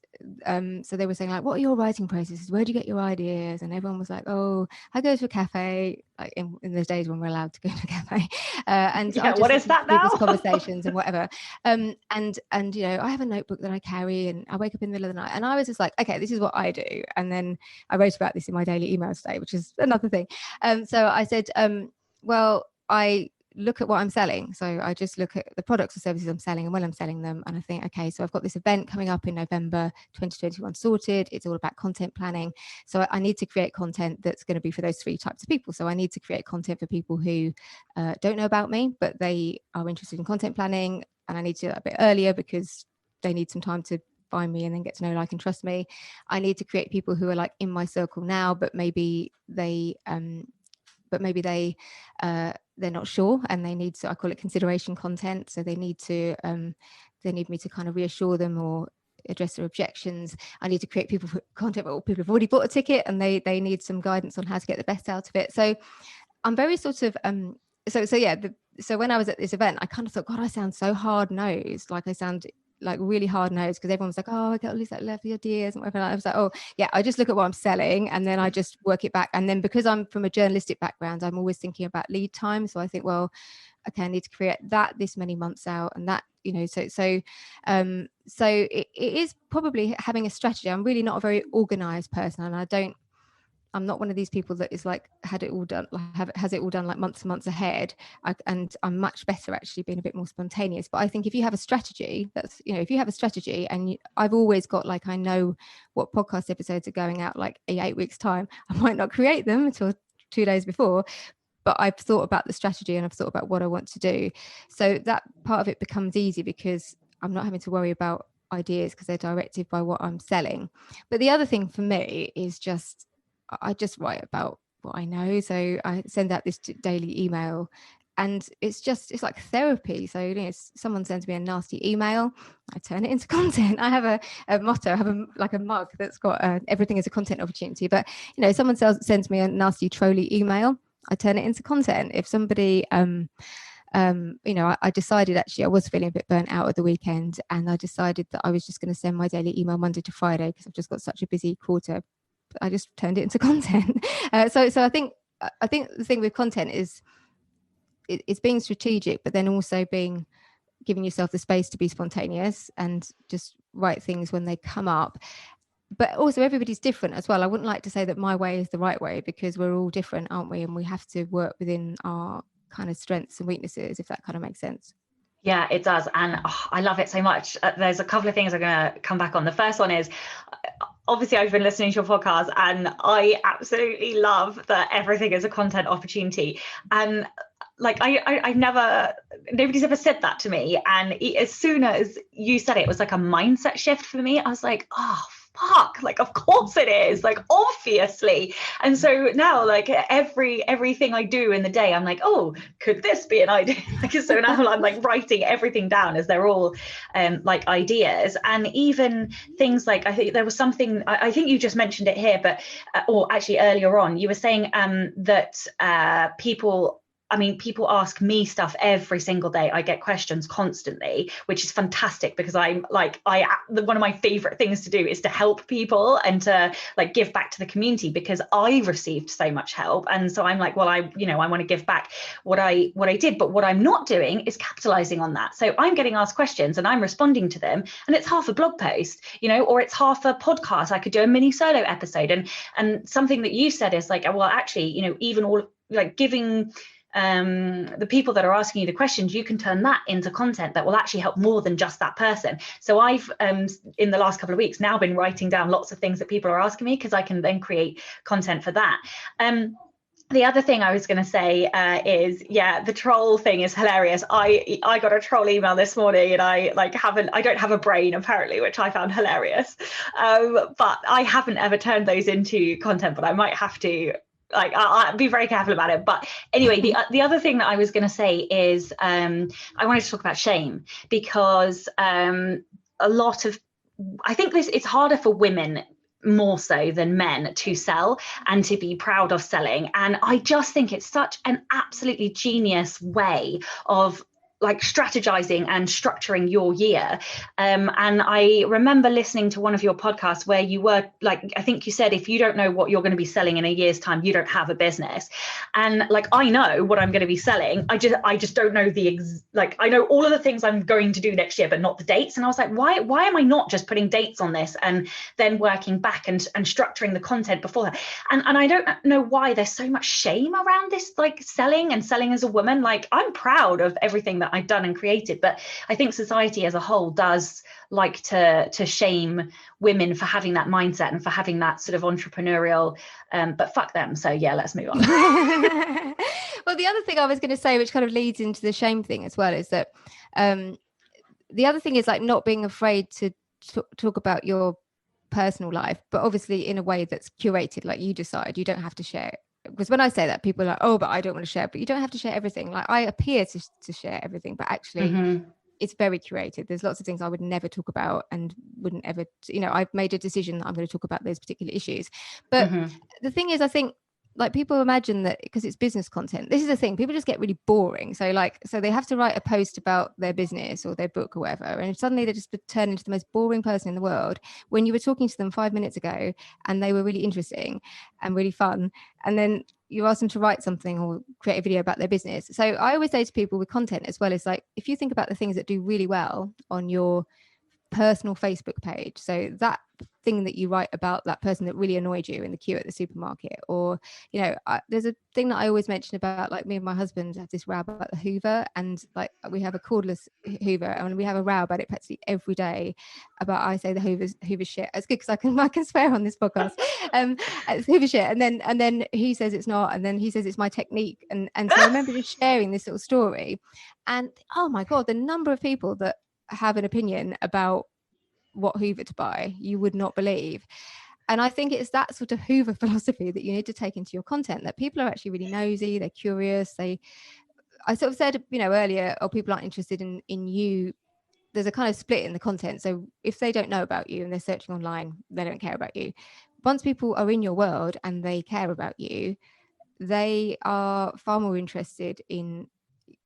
so they were saying like, what are your writing processes, where do you get your ideas? And everyone was like, oh, I go to a cafe, like in those days when we're allowed to go to a cafe, and yeah, what is that now? Conversations and whatever, and I have a notebook that I carry, and I wake up in the middle of the night. And I was just like, okay, this is what I do. And then I wrote about this in my daily email today, which is another thing. So I said, well, I look at what I'm selling. So I just look at the products or services I'm selling and when I'm selling them. And I think, okay, so I've got this event coming up in November 2021 sorted. It's all about content planning. So I need to create content that's going to be for those 3 types of people. So I need to create content for people who don't know about me, but they are interested in content planning. And I need to do that a bit earlier because they need some time to find me and then get to know, like, and trust me. I need to create people who are like in my circle now, but maybe they're not sure, and they need to, I call it consideration content. So they need me to kind of reassure them or address their objections. I need to create people for content, or people have already bought a ticket and they need some guidance on how to get the best out of it. So I'm very sort of so when I was at this event, I kind of thought, God, I sound so hard-nosed. Like I sound like really hard-nosed, because everyone was like, oh, I got all these like lovely ideas and whatever. And I was like, oh yeah, I just look at what I'm selling and then I just work it back. And then because I'm from a journalistic background, I'm always thinking about lead time. So I think, well, okay, I need to create that this many months out, and that, so it is probably having a strategy. I'm really not a very organized person, and I don't I'm not one of these people that is like had it all done, has it all done like months and months ahead. And I'm much better actually being a bit more spontaneous. But I think if you have a strategy, that's, you know, if you have a strategy, and I've always got like, I know what podcast episodes are going out like 8 weeks time. I might not create them until 2 days before, but I've thought about the strategy and I've thought about what I want to do. So that part of it becomes easy because I'm not having to worry about ideas because they're directed by what I'm selling. But the other thing for me is I just write about what I know. So I send out this daily email, and it's like therapy. So, you know, someone sends me a nasty email, I turn it into content. I have a motto, I have a mug that's got everything is a content opportunity. But, you know, someone sends me a nasty trolly email, I turn it into content. If somebody you know, I decided, actually I was feeling a bit burnt out at the weekend, and I decided that I was just going to send my daily email Monday to Friday because I've just got such a busy quarter. I just turned it into content. So I think the thing with content is it's being strategic, but then also giving yourself the space to be spontaneous and just write things when they come up. But also everybody's different as well. I wouldn't like to say that my way is the right way, because we're all different, aren't we? And we have to work within our kind of strengths and weaknesses, if that kind of makes sense. Yeah, it does. And I love it so much. There's a couple of things I'm going to come back on. The first one is, obviously I've been listening to your podcast and I absolutely love that everything is a content opportunity. And like I've nobody's ever said that to me. And as soon as you said it, it was like a mindset shift for me. I was like, oh, fuck, like, of course it is, like, obviously. And so now, like, everything I do in the day, I'm like, oh, could this be an idea? Like, so now I'm like writing everything down as they're all like ideas. And even things like, I think there was something, I think you just mentioned it here, but or actually earlier on, you were saying that people ask me stuff every single day. I get questions constantly, which is fantastic, because I'm like, one of my favorite things to do is to help people and to like give back to the community, because I received so much help. And so I'm like, well, I want to give back what I did, but what I'm not doing is capitalizing on that. So I'm getting asked questions and I'm responding to them, and it's half a blog post, or it's half a podcast. I could do a mini solo episode. And something that you said is like, well, actually, even all like giving the people that are asking you the questions, you can turn that into content that will actually help more than just that person. So I've in the last couple of weeks now been writing down lots of things that people are asking me, because I can then create content for that. The other thing I was going to say is, the troll thing is hilarious. I got a troll email this morning, and I don't have a brain apparently, which I found hilarious. But I haven't ever turned those into content, but I might have to. Like, I'll be very careful about it. But anyway, the other thing that I was going to say is I wanted to talk about shame, because I think it's harder for women more so than men to sell and to be proud of selling. And I just think it's such an absolutely genius way of like strategizing and structuring your year. And I remember listening to one of your podcasts where you were like, I think you said, if you don't know what you're going to be selling in a year's time, you don't have a business. And like, I know what I'm going to be selling. I just don't know I know all of the things I'm going to do next year, but not the dates. And I was like, why am I not just putting dates on this and then working back and structuring the content before that? And I don't know why there's so much shame around this, like selling as a woman. Like, I'm proud of everything that I've done and created, but I think society as a whole does like to shame women for having that mindset and for having that sort of entrepreneurial, but fuck them. So yeah, let's move on. Well, the other thing I was going to say, which kind of leads into the shame thing as well, is that the other thing is like not being afraid to talk about your personal life, but obviously in a way that's curated. Like, you decide, you don't have to share it. Because when I say that, people are like, oh, but I don't want to share. But you don't have to share everything. Like, I appear to share everything, but actually it's very curated. There's lots of things I would never talk about and wouldn't ever, I've made a decision that I'm going to talk about those particular issues. But the thing is, I think, like, people imagine that because it's business content, this is the thing, people just get really boring. So they have to write a post about their business or their book or whatever, and suddenly they just turn into the most boring person in the world when you were talking to them 5 minutes ago and they were really interesting and really fun, and then you ask them to write something or create a video about their business. So I always say to people with content as well, is like, if you think about the things that do really well on your personal Facebook page. So that thing that you write about that person that really annoyed you in the queue at the supermarket, or there's a thing that I always mention about, like, me and my husband have this row about the Hoover, and like we have a cordless Hoover, and we have a row about it practically every day. About, I say the Hoover shit. It's good because I can swear on this podcast. It's Hoover shit, and then he says it's not, and then he says it's my technique, and so I remember just sharing this little story, and oh my god, the number of people that have an opinion about what Hoover to buy, you would not believe. And I think it's that sort of Hoover philosophy that you need to take into your content, that people are actually really nosy, they're curious. I sort of said, earlier, people aren't interested in you. There's a kind of split in the content. So if they don't know about you and they're searching online, they don't care about you. Once people are in your world and they care about you, they are far more interested in,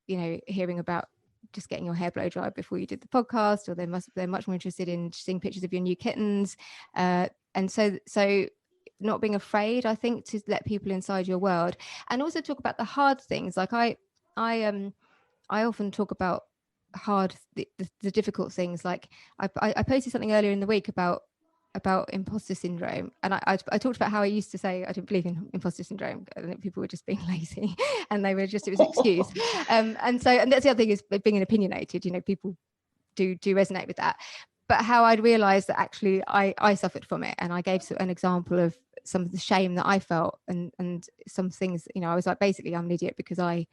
hearing about just getting your hair blow dried before you did the podcast, or they're much more interested in seeing pictures of your new kittens, and so not being afraid, I think, to let people inside your world, and also talk about the hard things. Like I often talk about the difficult things. Like I posted something earlier in the week about imposter syndrome, and I talked about how I used to say I didn't believe in imposter syndrome, and people were just being lazy and it was an excuse. And that's the other thing, is being opinionated. People do resonate with that, but how I'd realized that actually I suffered from it, and I gave an example of some of the shame that I felt, and some things, I was like, basically I'm an idiot because I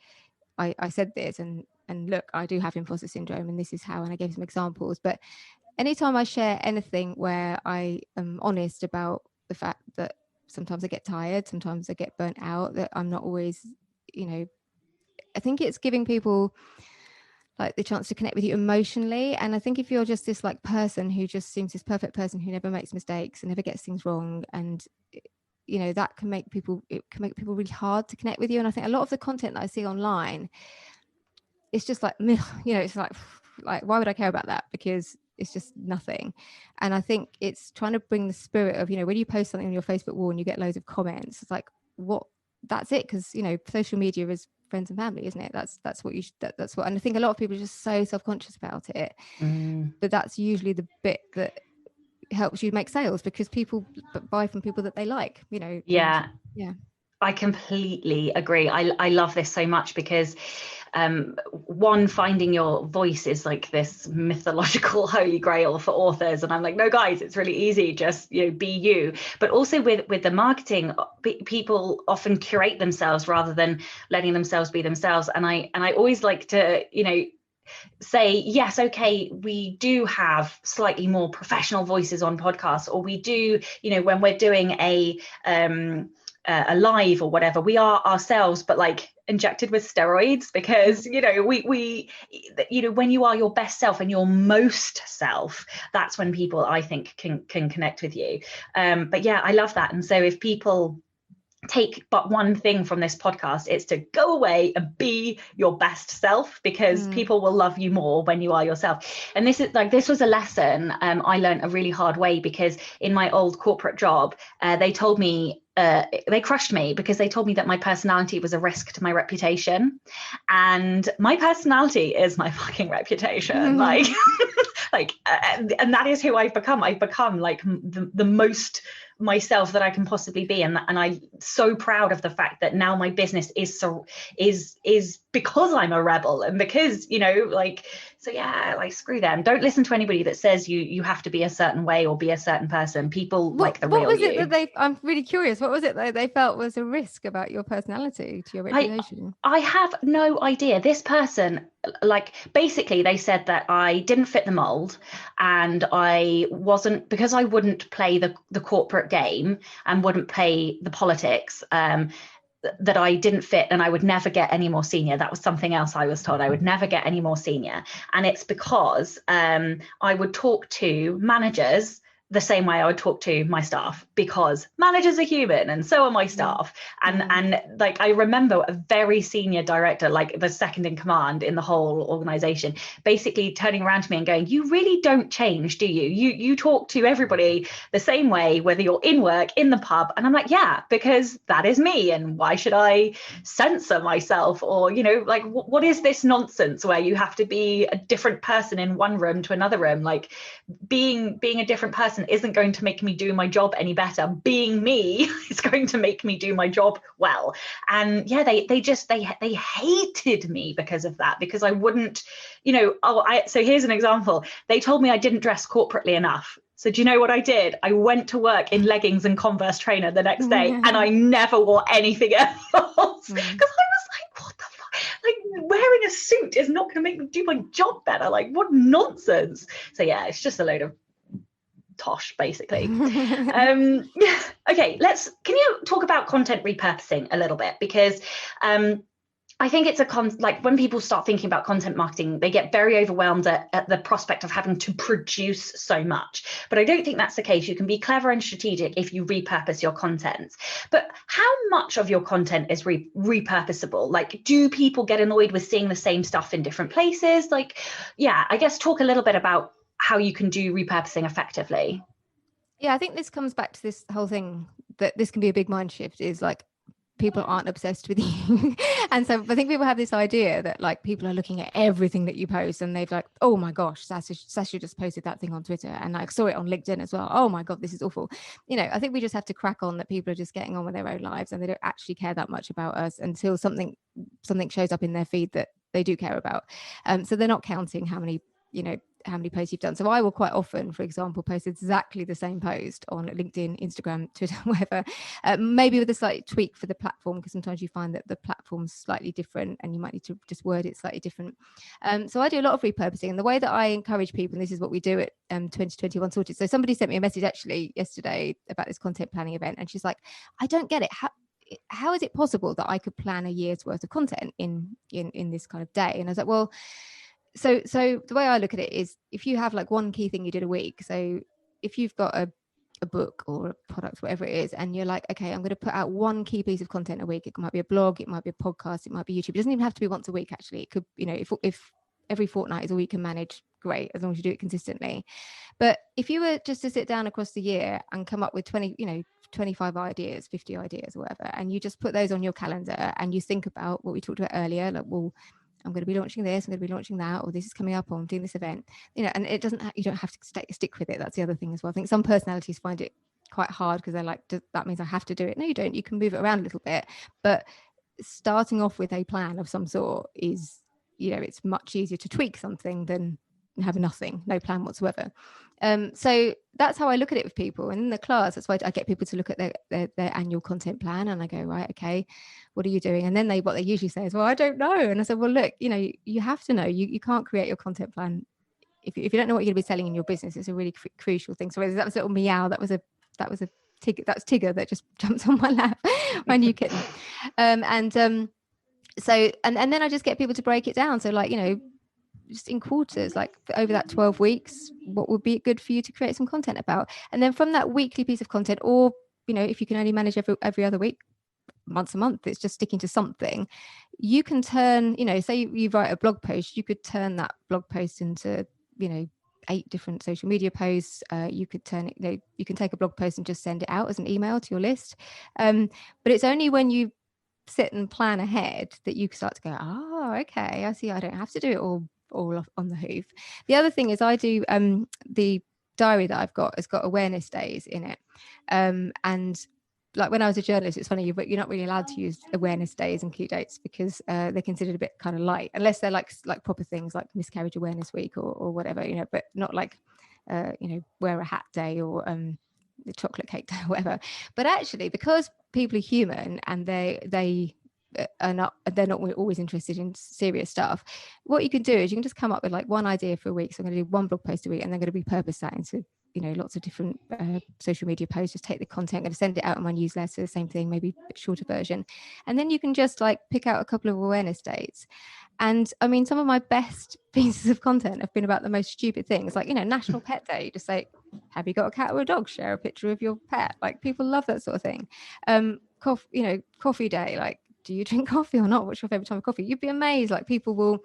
said this, and look, I do have imposter syndrome, and this is how, and I gave some examples. But anytime I share anything where I am honest about the fact that sometimes I get tired, sometimes I get burnt out, that I'm not always, I think it's giving people like the chance to connect with you emotionally. And I think if you're just this like person who just seems this perfect person who never makes mistakes and never gets things wrong, and that can make people really hard to connect with you. And I think a lot of the content that I see online, it's just like, it's like why would I care about that? Because it's just nothing. And I think it's trying to bring the spirit of, when you post something on your Facebook wall and you get loads of comments, it's like, that's it. Because, social media is friends and family, isn't it? That's what and I think a lot of people are just so self-conscious about it. But that's usually the bit that helps you make sales, because people buy from people that they like, Yeah. Yeah. I completely agree. I love this so much because finding your voice is like this mythological holy grail for authors, and I'm like, no guys, it's really easy, just be you. But also with the marketing, people often curate themselves rather than letting themselves be themselves, and I always like to say, yes, okay, we do have slightly more professional voices on podcasts, or we do, when we're doing a live or whatever, we are ourselves, but like injected with steroids, because we when you are your best self and your most self, that's when people, I think, can connect with you. But yeah, I love that. And so if people take but one thing from this podcast, it's to go away and be your best self, because people will love you more when you are yourself. And this was a lesson I learned a really hard way, because in my old corporate job, they told me, they crushed me, because they told me that my personality was a risk to my reputation, and my personality is my fucking reputation. And that is who I've become. I've become like the most myself that I can possibly be, and I'm so proud of the fact that now my business is because I'm a rebel, and because so yeah, like, screw them. Don't listen to anybody that says you have to be a certain way or be a certain person. People like the real you. What was it that I'm really curious, what was it that they felt was a risk about your personality to your reputation? I have no idea. This person, basically they said that I didn't fit the mold, and I wasn't, because I wouldn't play the corporate game and wouldn't play the politics, that I didn't fit, and I would never get any more senior. That was something else I was told. I would never get any more senior. And it's because I would talk to managers the same way I would talk to my staff, because managers are human and so are my staff. And like, I remember a very senior director, like the second in command in the whole organization, basically turning around to me and going, you really don't change, do you? You talk to everybody the same way, whether you're in work, in the pub. And I'm like, yeah, because that is me. And why should I censor myself? Or, you know, like, what is this nonsense where you have to be a different person in one room to another room? Like, being a different person isn't going to make me do my job any better. Being me is going to make me do my job well. And yeah, they hated me because of that, because I wouldn't, you know, so here's an example. They told me I didn't dress corporately enough. So do you know what I did? I went to work in leggings and Converse trainer the next day, and I never wore anything else, because I was like, what the fuck? Like, wearing a suit is not going to make me do my job better. Like, what nonsense. So yeah, it's just a load of tosh, basically. Okay, can you talk about content repurposing a little bit? Because I think it's like, when people start thinking about content marketing, they get very overwhelmed at the prospect of having to produce so much. But I don't think that's the case. You can be clever and strategic if you repurpose your content. But how much of your content is repurposable? Like, do people get annoyed with seeing the same stuff in different places? Like, yeah, I guess talk a little bit about how you can do repurposing effectively. Yeah, I think this comes back to this whole thing that this can be a big mind shift, is like, people aren't obsessed with you. And so I think people have this idea that like people are looking at everything that you post, and they've like, oh my gosh, Sasha just posted that thing on Twitter, and I saw it on LinkedIn as well. Oh my God, this is awful. You know, I think we just have to crack on that people are just getting on with their own lives, and they don't actually care that much about us until something shows up in their feed that they do care about. So they're not counting how many posts you've done. So I will quite often, for example, post exactly the same post on LinkedIn, Instagram, Twitter, whatever, maybe with a slight tweak for the platform, because sometimes you find that the platform's slightly different and you might need to just word it slightly different. So I do a lot of repurposing, and the way that I encourage people, and this is what we do at 2021 Sorted. So somebody sent me a message actually yesterday about this content planning event, and she's like, I don't get it. How is it possible that I could plan a year's worth of content in this kind of day? And I was like, well, so the way I look at it is, if you have like one key thing you did a week, so if you've got a book or a product, whatever it is, and you're like, okay, I'm going to put out one key piece of content a week. It might be a blog, it might be a podcast, it might be YouTube. It doesn't even have to be once a week, actually. It could, you know, if every fortnight is all you can manage, great, as long as you do it consistently. But if you were just to sit down across the year and come up with 25 ideas, 50 ideas, or whatever, and you just put those on your calendar, and you think about what we talked about earlier, like, well, I'm going to be launching this, I'm going to be launching that, or this is coming up, or I'm doing this event, you know, and it doesn't, you don't have to stick with it. That's the other thing as well. I think some personalities find it quite hard because they're like, that means I have to do it. No, you don't. You can move it around a little bit, but starting off with a plan of some sort is, you know, it's much easier to tweak something than have nothing, no plan whatsoever. So that's how I look at it with people. And in the class, that's why I get people to look at their annual content plan, and I go, right, okay, what are you doing? And then what they usually say is, well, I don't know. And I said, well, look, you know, you have to know. You can't create your content plan if you don't know what you're going to be selling in your business. It's a really crucial thing. So that was a little meow. That was a Tigger. That's Tigger that just jumped on my lap, my new kitten. So then I just get people to break it down. So like, you know, just in quarters, like over that 12 weeks, what would be good for you to create some content about? And then from that weekly piece of content, or, you know, if you can only manage every other week, once a month, it's just sticking to something. You can turn, you know, say you write a blog post, you could turn that blog post into, you know, 8 different social media posts. You could turn it, you know, you can take a blog post and just send it out as an email to your list. But it's only when you sit and plan ahead that you start to go, oh, okay, I see, I don't have to do it all on the hoof. The other thing is I do the diary that I've got has got awareness days in it, and like when I was a journalist, it's funny, you're not really allowed to use awareness days and key dates because they're considered a bit kind of light, unless they're like proper things like miscarriage awareness week or whatever, you know, but not like you know, wear a hat day or the chocolate cake day or whatever. But actually, because people are human and they're not always interested in serious stuff, what you can do is you can just come up with like one idea for a week. So I'm going to do one blog post a week, and then going to repurpose that into lots of different social media posts. Just take the content, I'm going to send it out in my newsletter, same thing, maybe a bit shorter version. And then you can just like pick out a couple of awareness dates. And I mean, some of my best pieces of content have been about the most stupid things, like, National Pet Day, just like, have you got a cat or a dog? Share a picture of your pet. Like, people love that sort of thing. Coffee day, like, do you drink coffee or not? What's your favorite type of coffee? You'd be amazed. Like, people will.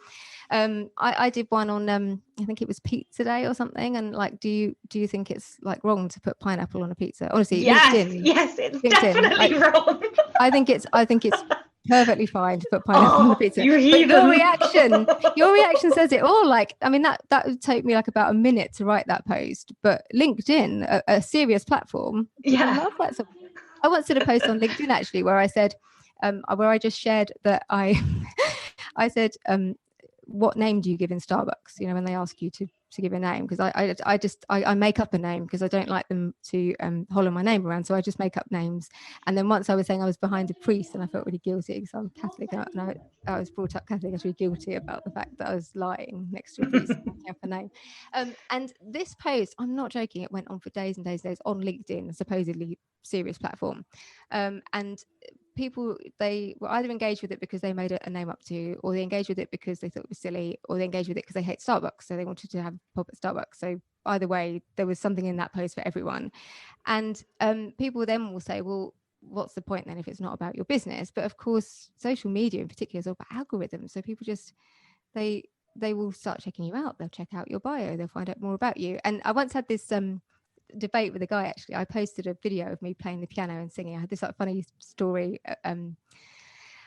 I did one on I think it was pizza day or something, and like, do you think it's like wrong to put pineapple on a pizza? Honestly, yes, LinkedIn, yes, it's LinkedIn, definitely like, wrong. I think it's perfectly fine to put pineapple on the pizza. You But heathen. your reaction says it all. Like, I mean, that would take me like about a minute to write that post, but LinkedIn, a serious platform, people love that stuff. I once did a post on LinkedIn actually where I said, where I just shared that I said, what name do you give in Starbucks? When they ask you to give a name, because I make up a name because I don't like them to holler my name around, so I just make up names. And then once I was saying I was behind a priest, and I felt really guilty because I'm Catholic, and I was brought up Catholic. I was really guilty about the fact that I was lying next to a priest and making up a name. And this post, I'm not joking, it went on for days and days and days on LinkedIn, a supposedly serious platform, and people, they were either engaged with it because they made a name up to, or they engaged with it because they thought it was silly, or they engaged with it because they hate Starbucks, so they wanted to have a pop at Starbucks. So either way, there was something in that post for everyone. And people then will say, well, what's the point then if it's not about your business? But of course, social media in particular is all about algorithms. So people just, they will start checking you out. They'll check out your bio. They'll find out more about you. And I once had this debate with a guy. Actually, I posted a video of me playing the piano and singing. I had this like funny story. I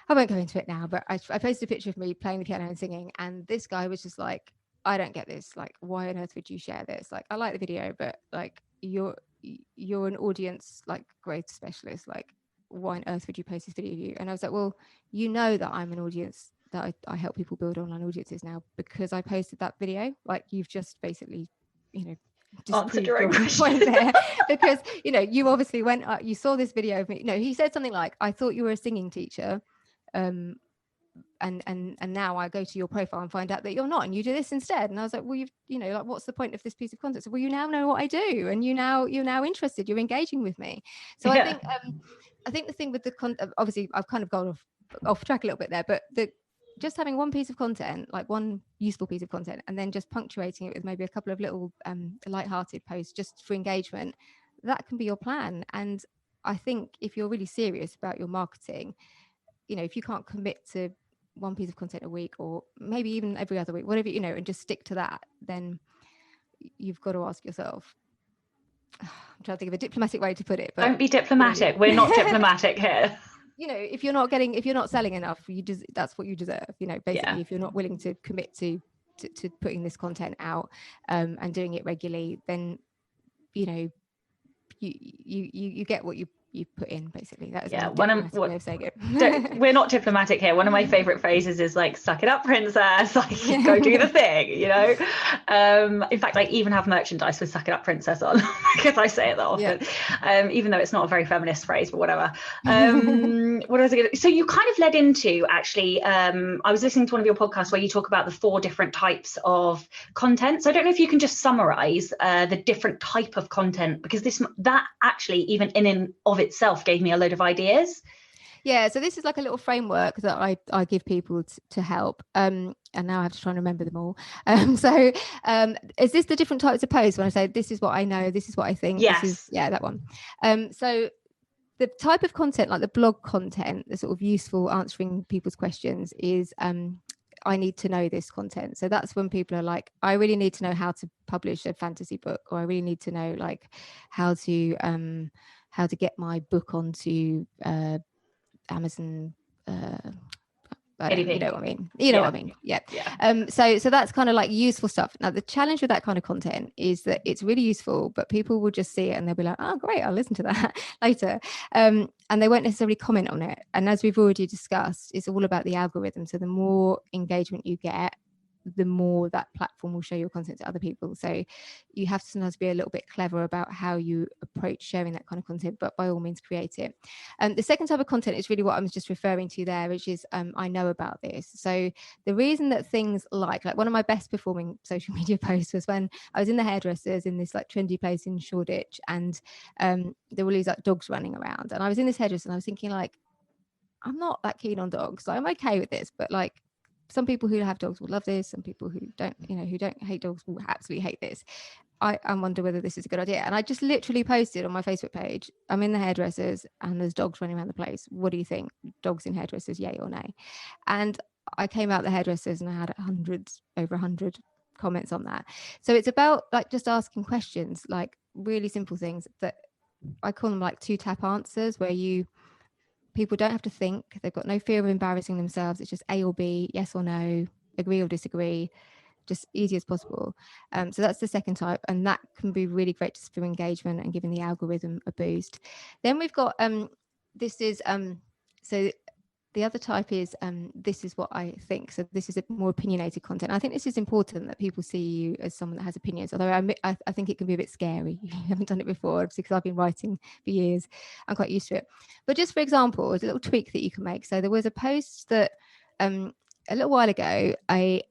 won't go into it now, but I posted a picture of me playing the piano and singing, and this guy was just like, I don't get this, like, why on earth would you share this? Like, I like the video, but like, you're an audience like growth specialist, like, why on earth would you post this video of you? And I was like, well, that I'm an audience, that I help people build online audiences now because I posted that video. Like, you've just basically answered your own point there, because you obviously went you saw this video of me. He said something like, I thought you were a singing teacher, and now I go to your profile and find out that you're not, and you do this instead. And I was like, well, you've like, what's the point of this piece of content? So, well, you now know what I do, and you're now interested, you're engaging with me. So yeah. I think the thing with the obviously I've kind of gone off track a little bit there, but just having one piece of content, like one useful piece of content, and then just punctuating it with maybe a couple of little light-hearted posts just for engagement, that can be your plan. And I think if you're really serious about your marketing, if you can't commit to one piece of content a week, or maybe even every other week, whatever, and just stick to that, then you've got to ask yourself, I'm trying to think of a diplomatic way to put it, but don't be diplomatic. We're not diplomatic here. If you're not selling enough, that's what you deserve. Basically, if you're not willing to commit to putting this content out and doing it regularly, then you get what you put in, basically. That is a way of saying it. We're not diplomatic here. One of my favorite phrases is like, suck it up, princess, like, go do the thing, in fact, I even have merchandise with suck it up, princess on because I say it that often, even though it's not a very feminist phrase, but whatever. What was I going to, so you kind of led into, actually, I was listening to one of your podcasts where you talk about the 4 different types of content. So I don't know if you can just summarize the different type of content, because that actually, even in and of itself, gave me a load of ideas. Yeah, so this is like a little framework that I give people to help, and now I have to try and remember them all. Is this the different types of posts when I say this is what I know, this is what I think? Yes. That one. So the type of content, like the blog content, the sort of useful answering people's questions, is I need to know this content. So that's when people are like, I really need to know how to publish a fantasy book, or I really need to know like how to get my book onto Amazon. You know what I mean? What I mean? Yeah. So that's kind of like useful stuff. Now, the challenge with that kind of content is that it's really useful, but people will just see it and they'll be like, oh, great, I'll listen to that later. And they won't necessarily comment on it. And as we've already discussed, it's all about the algorithm. So the more engagement you get, the more that platform will show your content to other people. So you have to sometimes be a little bit clever about how you approach sharing that kind of content, but by all means create it. The second type of content is really what I was just referring to there, which is I know about this. So the reason that things like one of my best performing social media posts was when I was in the hairdressers in this like trendy place in Shoreditch, and there were these like dogs running around, and I was in this hairdresser and I was thinking like, I'm not that keen on dogs. I'm okay with this, but like some people who have dogs will love this. Some people who don't, who don't hate dogs will absolutely hate this. I wonder whether this is a good idea. And I just literally posted on my Facebook page, I'm in the hairdressers and there's dogs running around the place. What do you think? Dogs in hairdressers, yay or nay? And I came out the hairdressers and I had over 100 comments on that. So it's about like just asking questions, like really simple things that I call them like 2-tap answers, where people don't have to think. They've got no fear of embarrassing themselves. It's just A or B, yes or no, agree or disagree, just easy as possible. So that's the second type, and that can be really great just for engagement and giving the algorithm a boost. Then we've got so the other type is this is what I think. So this is a more opinionated content. I think this is important, that people see you as someone that has opinions, although I think it can be a bit scary if you haven't done it before, because I've been writing for years. I'm quite used to it. But just for example, there's a little tweak that you can make. So there was a post that a little while ago, there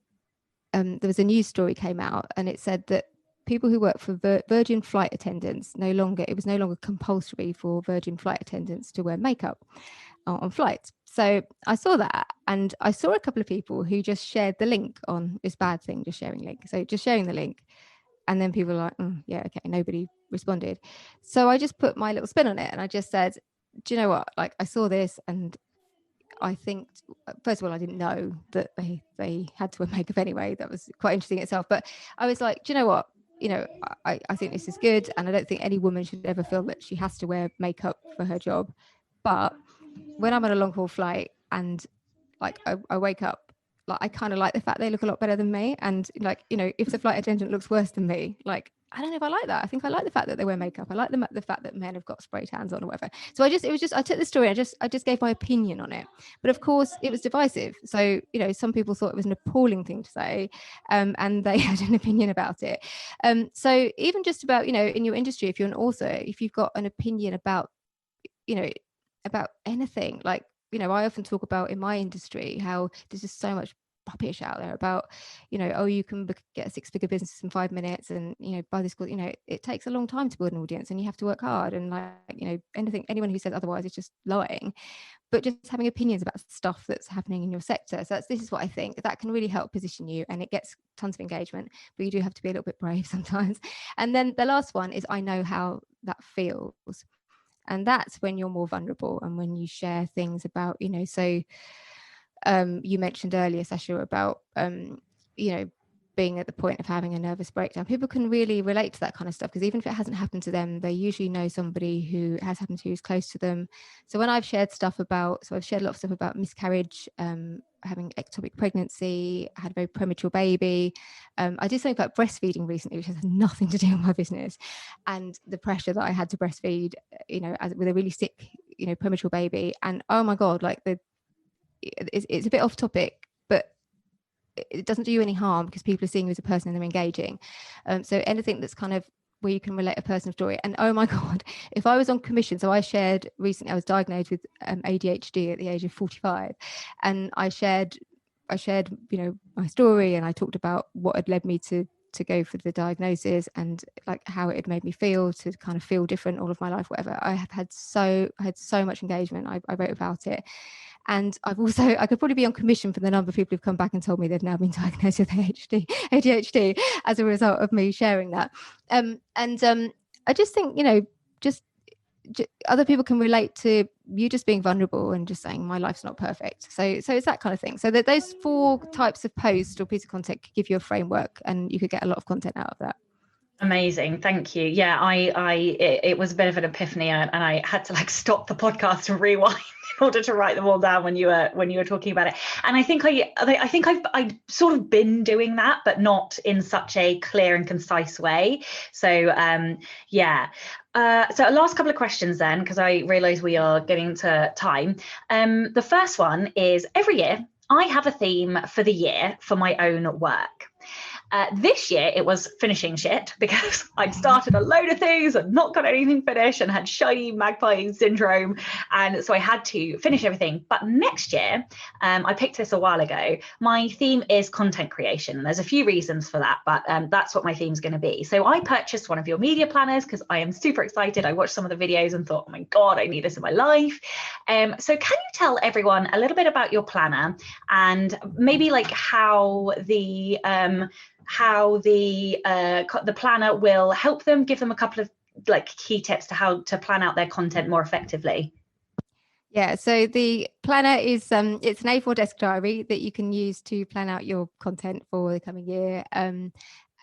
was a news story came out, and it said that people who work for Virgin flight attendants it was no longer compulsory for Virgin flight attendants to wear makeup on flights. So I saw that, and I saw a couple of people who just shared the link on this bad thing, just sharing link. So just sharing the link, and then people were like, yeah, okay, nobody responded. So I just put my little spin on it, and I just said, do you know what? Like, I saw this, and I think, first of all, I didn't know that they had to wear makeup anyway. That was quite interesting itself. But I was like, do you know what? I think this is good, and I don't think any woman should ever feel that she has to wear makeup for her job. But when I'm on a long haul flight and like I wake up, like I kind of like the fact they look a lot better than me, and like, if the flight attendant looks worse than me, like I don't know if I like that. I think I like the fact that they wear makeup. I like the fact that men have got spray tans on or whatever. So I took the story, I just gave my opinion on it. But of course it was divisive. So, some people thought it was an appalling thing to say, and they had an opinion about it. So even just about, in your industry, if you're an author, if you've got an opinion about, about anything, like, I often talk about in my industry how there's just so much rubbish out there about, you can get a 6-figure business in 5 minutes, and by this course, it takes a long time to build an audience, and you have to work hard, and like, anyone who says otherwise is just lying. But just having opinions about stuff that's happening in your sector, so this is what I think that can really help position you, and it gets tons of engagement, but you do have to be a little bit brave sometimes. And then the last one is I know how that feels. And that's when you're more vulnerable, and when you share things about, so you mentioned earlier, Sasha, about, being at the point of having a nervous breakdown. People can really relate to that kind of stuff, because even if it hasn't happened to them, they usually know somebody who has happened to, who's close to them. So when I've shared stuff about, I've shared a lot of stuff about miscarriage, having ectopic pregnancy, I had a very premature baby. I did something about breastfeeding recently, which has nothing to do with my business, and the pressure that I had to breastfeed, with a really sick, premature baby. And oh my God, like it's a bit off topic, but it doesn't do you any harm, because people are seeing you as a person and they're engaging. So anything that's kind of where you can relate a personal story. And oh my God, if I was on commission, so I shared recently, I was diagnosed with ADHD at the age of 45, and I shared my story, and I talked about what had led me to go for the diagnosis, and like how it had made me feel, to kind of feel different all of my life, whatever. I had so much engagement. I wrote about it. And I could probably be on commission for the number of people who've come back and told me they've now been diagnosed with ADHD as a result of me sharing that. I just think, just other people can relate to you just being vulnerable and just saying my life's not perfect. So it's that kind of thing. So that those 4 types of post or piece of content could give you a framework, and you could get a lot of content out of that. Amazing, thank you. Yeah, it was a bit of an epiphany, and I had to like stop the podcast and rewind in order to write them all down when you were talking about it. And I think I've sort of been doing that, but not in such a clear and concise way. So yeah. So last couple of questions then, because I realise we are getting to time. The first one is, every year I have a theme for the year for my own work. This year it was finishing shit, because I'd started a load of things and not got anything finished and had shiny magpie syndrome, and so I had to finish everything. But next year, I picked this a while ago, my theme is content creation. There's a few reasons for that, but that's what my theme's going to be. So I purchased one of your media planners because I am super excited. I watched some of the videos and thought, oh my god, I need this in my life. So can you tell everyone a little bit about your planner, and maybe like how the planner will help them, give them a couple of like key tips to how to plan out their content more effectively? Yeah, so the planner is it's an A4 desk diary that you can use to plan out your content for the coming year.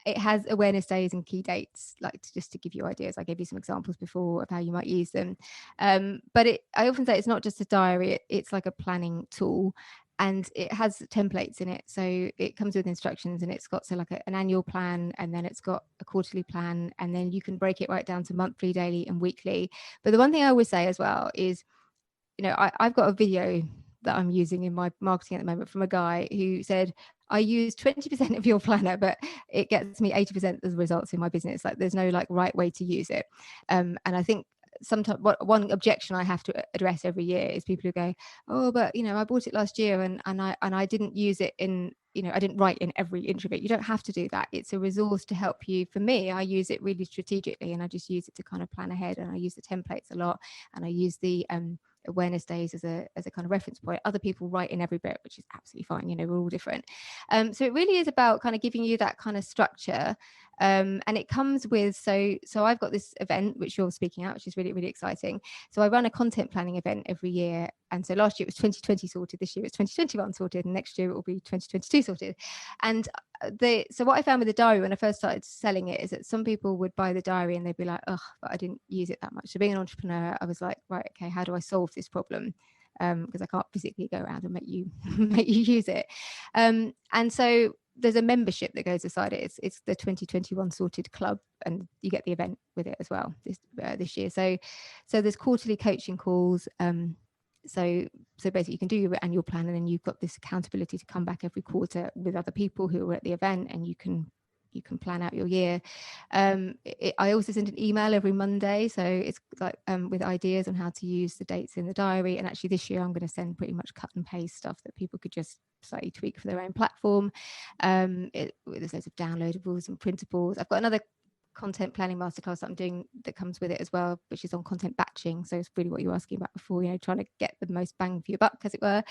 It has awareness days and key dates, like just to give you ideas. I gave you some examples before of how you might use them. But I often say it's not just a diary, it's like a planning tool. And it has templates in it. So it comes with instructions, and it's got an annual plan, and then it's got a quarterly plan, and then you can break it right down to monthly, daily and weekly. But the one thing I always say as well is, I've got a video that I'm using in my marketing at the moment from a guy who said, I use 20% of your planner, but it gets me 80% of the results in my business. Like there's no right way to use it. And I think sometimes one objection I have to address every year is people who go, oh, but I bought it last year and I didn't use it in, I didn't write in every inch of it. You don't have to do that. It's a resource to help you. For me, I use it really strategically, and I just use it to kind of plan ahead, and I use the templates a lot, and I use the awareness days as a kind of reference point. Other people write in every bit, which is absolutely fine. We're all different. So it really is about kind of giving you that kind of structure. And it comes with, so I've got this event which you're speaking at, which is really, really exciting. So I run a content planning event every year. And so last year it was 2020 sorted, this year it's 2021 sorted, and next year it will be 2022 sorted. And so what I found with the diary when I first started selling it is that some people would buy the diary and they'd be like, oh, but I didn't use it that much. So being an entrepreneur, I was like, right, okay, how do I solve this problem? Because I can't physically go around and make you use it. And so there's a membership that goes aside it. It's the 2021 sorted club, and you get the event with it as well this year. So there's quarterly coaching calls. So basically you can do your annual plan, and then you've got this accountability to come back every quarter with other people who are at the event, and you can plan out your year. I also send an email every Monday, so it's like with ideas on how to use the dates in the diary. And actually this year I'm going to send pretty much cut and paste stuff that people could just slightly tweak for their own platform. There's loads of downloadables and printables. I've got another content planning masterclass that I'm doing that comes with it as well, which is on content batching. So it's really what you were asking about before, trying to get the most bang for your buck, as it were.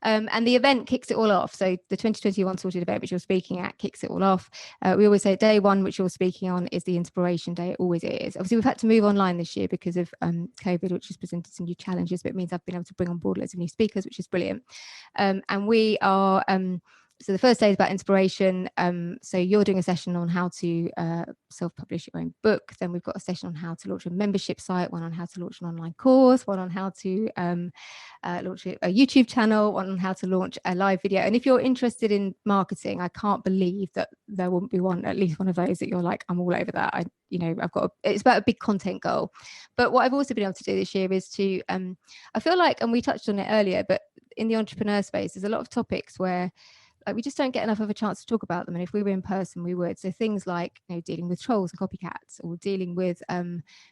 And the event kicks it all off. So the 2021 sorted event, which you're speaking at, kicks it all off. We always say day one, which you're speaking on, is the inspiration day. It always is. Obviously, we've had to move online this year because of COVID, which has presented some new challenges, but it means I've been able to bring on board loads of new speakers, which is brilliant. And we are so the first day is about inspiration. So you're doing a session on how to self-publish your own book. Then we've got a session on how to launch a membership site, one on how to launch an online course, one on how to launch a YouTube channel, one on how to launch a live video. And if you're interested in marketing, I can't believe that there wouldn't be at least one of those that you're like, I'm all over that. It's about a big content goal. But what I've also been able to do this year is to, I feel like, and we touched on it earlier, but in the entrepreneur space, there's a lot of topics where we just don't get enough of a chance to talk about them. And if we were in person, we would. So things like dealing with trolls and copycats, or dealing with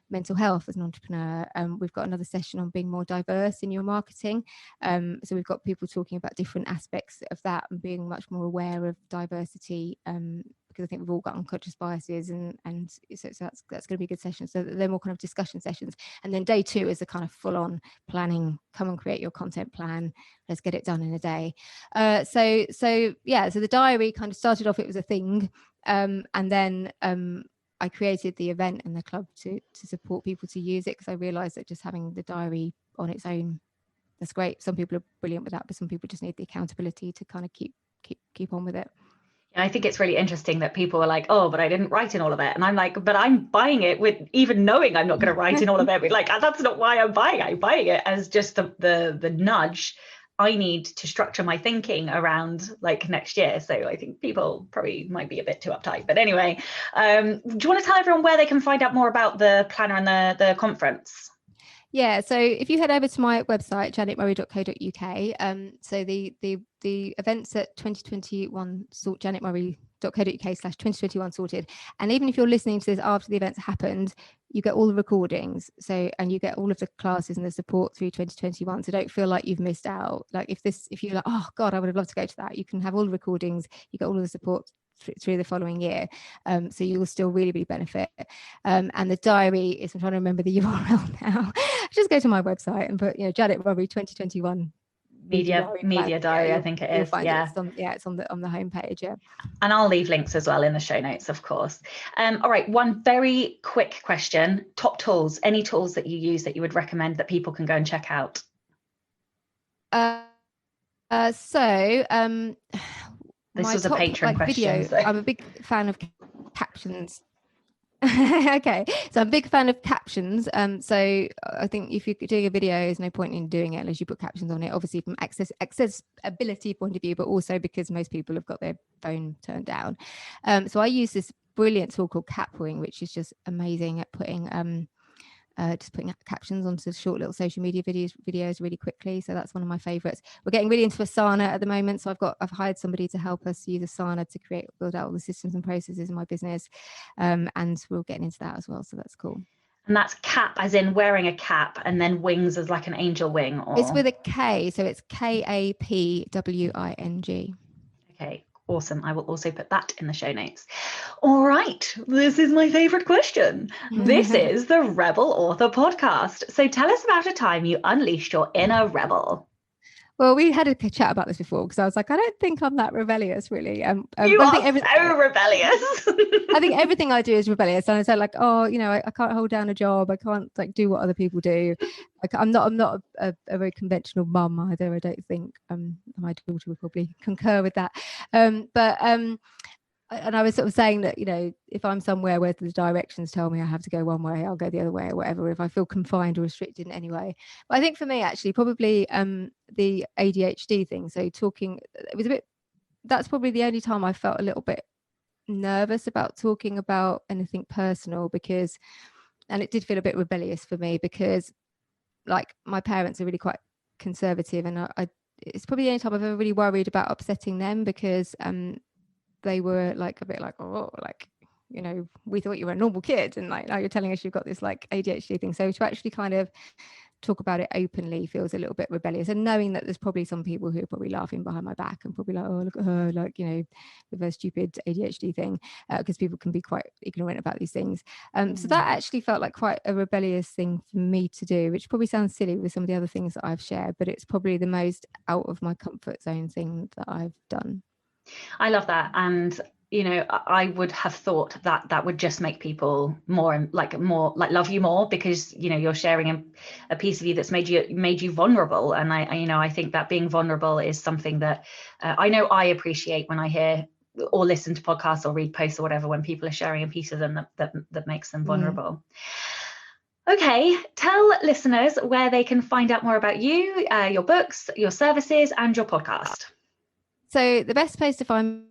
mental health as an entrepreneur. We've got another session on being more diverse in your marketing. So we've got people talking about different aspects of that and being much more aware of diversity. Because I think we've all got unconscious biases, and so that's going to be a good session. So they're more kind of discussion sessions. And then day two is the kind of full-on planning. Come and create your content plan. Let's get it done in a day. So the diary kind of started off, it was a thing, and then I created the event and the club to support people to use it, because I realized that just having the diary on its own, that's great. Some people are brilliant with that, but some people just need the accountability to kind of keep on with it. I think it's really interesting that people are like, oh, but I didn't write in all of it. And I'm like, but I'm buying it with even knowing I'm not going to write in all of it. Like, that's not why I'm buying it. I'm buying it as just the nudge I need to structure my thinking around like next year. So I think people probably might be a bit too uptight. But anyway, do you want to tell everyone where they can find out more about the planner and the conference? Yeah, so if you head over to my website, janetmurray.co.uk, so the events at 2021 sort janetmurray.co.uk/2021 sorted, and even if you're listening to this after the events happened, you get all the recordings, so, and you get all of the classes and the support through 2021, so don't feel like you've missed out. Like if you're like, oh god, I would have loved to go to that, you can have all the recordings, you get all of the support through the following year, so you'll still really benefit. And the diary is, I'm trying to remember the URL now. Just go to my website and put, Janet Murray 2021 media diary. I think it is. Yeah, it's on the homepage. Yeah, and I'll leave links as well in the show notes, of course. All right, one very quick question: top tools, any tools that you use that you would recommend that people can go and check out? This was a patron question. Video, so. I'm a big fan of captions. Okay, so I'm a big fan of captions. So I think if you're doing a video, there's no point in doing it unless you put captions on it. Obviously, from accessibility point of view, but also because most people have got their phone turned down. So I use this brilliant tool called Capwing, which is just amazing at putting captions onto short little social media videos really quickly. So that's one of my favorites. We're getting really into Asana at the moment, so I've hired somebody to help us use Asana to build out all the systems and processes in my business, and we're getting into that as well, so that's cool. And that's cap as in wearing a cap, and then wings as like an angel wing? Or... It's with a K, so it's Kapwing. Okay, awesome. I will also put that in the show notes. All right, this is my favorite question. This is the Rebel Author Podcast. So tell us about a time you unleashed your inner rebel. Well, we had a chat about this before, because I was like, I don't think I'm that rebellious, really. You are so rebellious. I think everything I do is rebellious, and I said, like, oh, I can't hold down a job. I can't like do what other people do. Like, I'm not a very conventional mum either. I don't think. My daughter would probably concur with that. And I was sort of saying that, if I'm somewhere where the directions tell me I have to go one way, I'll go the other way, or whatever, if I feel confined or restricted in any way. But I think for me, actually, probably the ADHD thing. So that's probably the only time I felt a little bit nervous about talking about anything personal, and it did feel a bit rebellious for me, because like my parents are really quite conservative, and it's probably the only time I've ever really worried about upsetting them, because they were like a bit like, oh, like, we thought you were a normal kid, and like now you're telling us you've got this like ADHD thing. So to actually kind of talk about it openly feels a little bit rebellious, and knowing that there's probably some people who are probably laughing behind my back and probably like, oh, look at her, like, with her stupid ADHD thing, because people can be quite ignorant about these things. So that actually felt like quite a rebellious thing for me to do, which probably sounds silly with some of the other things that I've shared, but it's probably the most out of my comfort zone thing that I've done. I love that. And I would have thought that would just make people more like love you more, because you're sharing a piece of you that's made you vulnerable. And I think that being vulnerable is something that I know I appreciate when I hear or listen to podcasts or read posts or whatever, when people are sharing a piece of them that makes them vulnerable. Okay, tell listeners where they can find out more about you, your books, your services, and your podcast. So the best place to find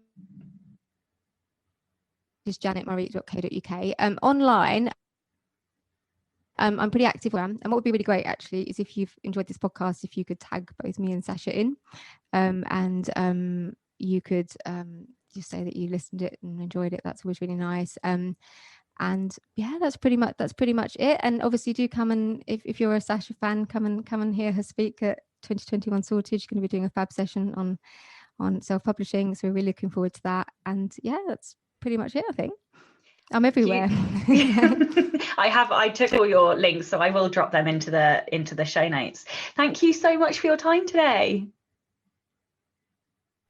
is janetmurray.co.uk. Online, I'm pretty active. And what would be really great, actually, is if you've enjoyed this podcast, if you could tag both me and Sasha in, and you could just say that you listened to it and enjoyed it. That's always really nice. And yeah, that's pretty much it. And obviously, do come and if you're a Sasha fan, come and hear her speak at 2021 Sorted. She's going to be doing a fab session on self-publishing, so we're really looking forward to that. And yeah, that's pretty much it. I think I'm everywhere. I took all your links, so I will drop them into the show notes. Thank you so much for your time today.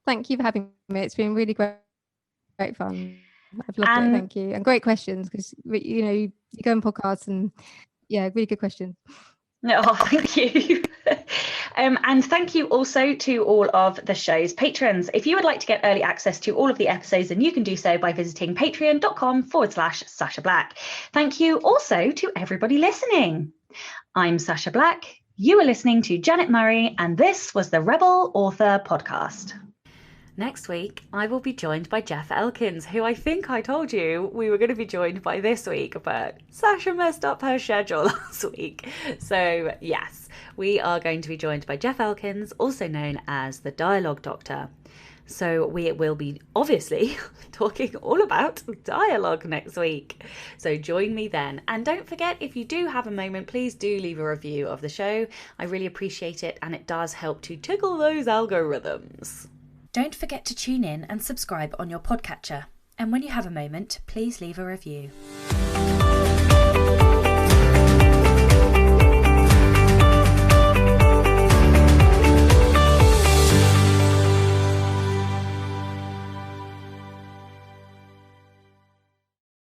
Thank you for having me. It's been really great fun. I've loved it. Thank you. And great questions, because you go on podcasts and yeah, really good questions. Oh, thank you. And thank you also to all of the show's patrons. If you would like to get early access to all of the episodes, then you can do so by visiting patreon.com/Sasha Black. Thank you also to everybody listening. I'm Sasha Black. You are listening to Janet Murray, and this was the Rebel Author Podcast. Next week, I will be joined by Jeff Elkins, who I think I told you we were going to be joined by this week, but Sasha messed up her schedule last week. So yes, we are going to be joined by Jeff Elkins, also known as the Dialogue Doctor. So we will be obviously talking all about dialogue next week. So join me then. And don't forget, if you do have a moment, please do leave a review of the show. I really appreciate it, and it does help to tickle those algorithms. Don't forget to tune in and subscribe on your podcatcher. And when you have a moment, please leave a review.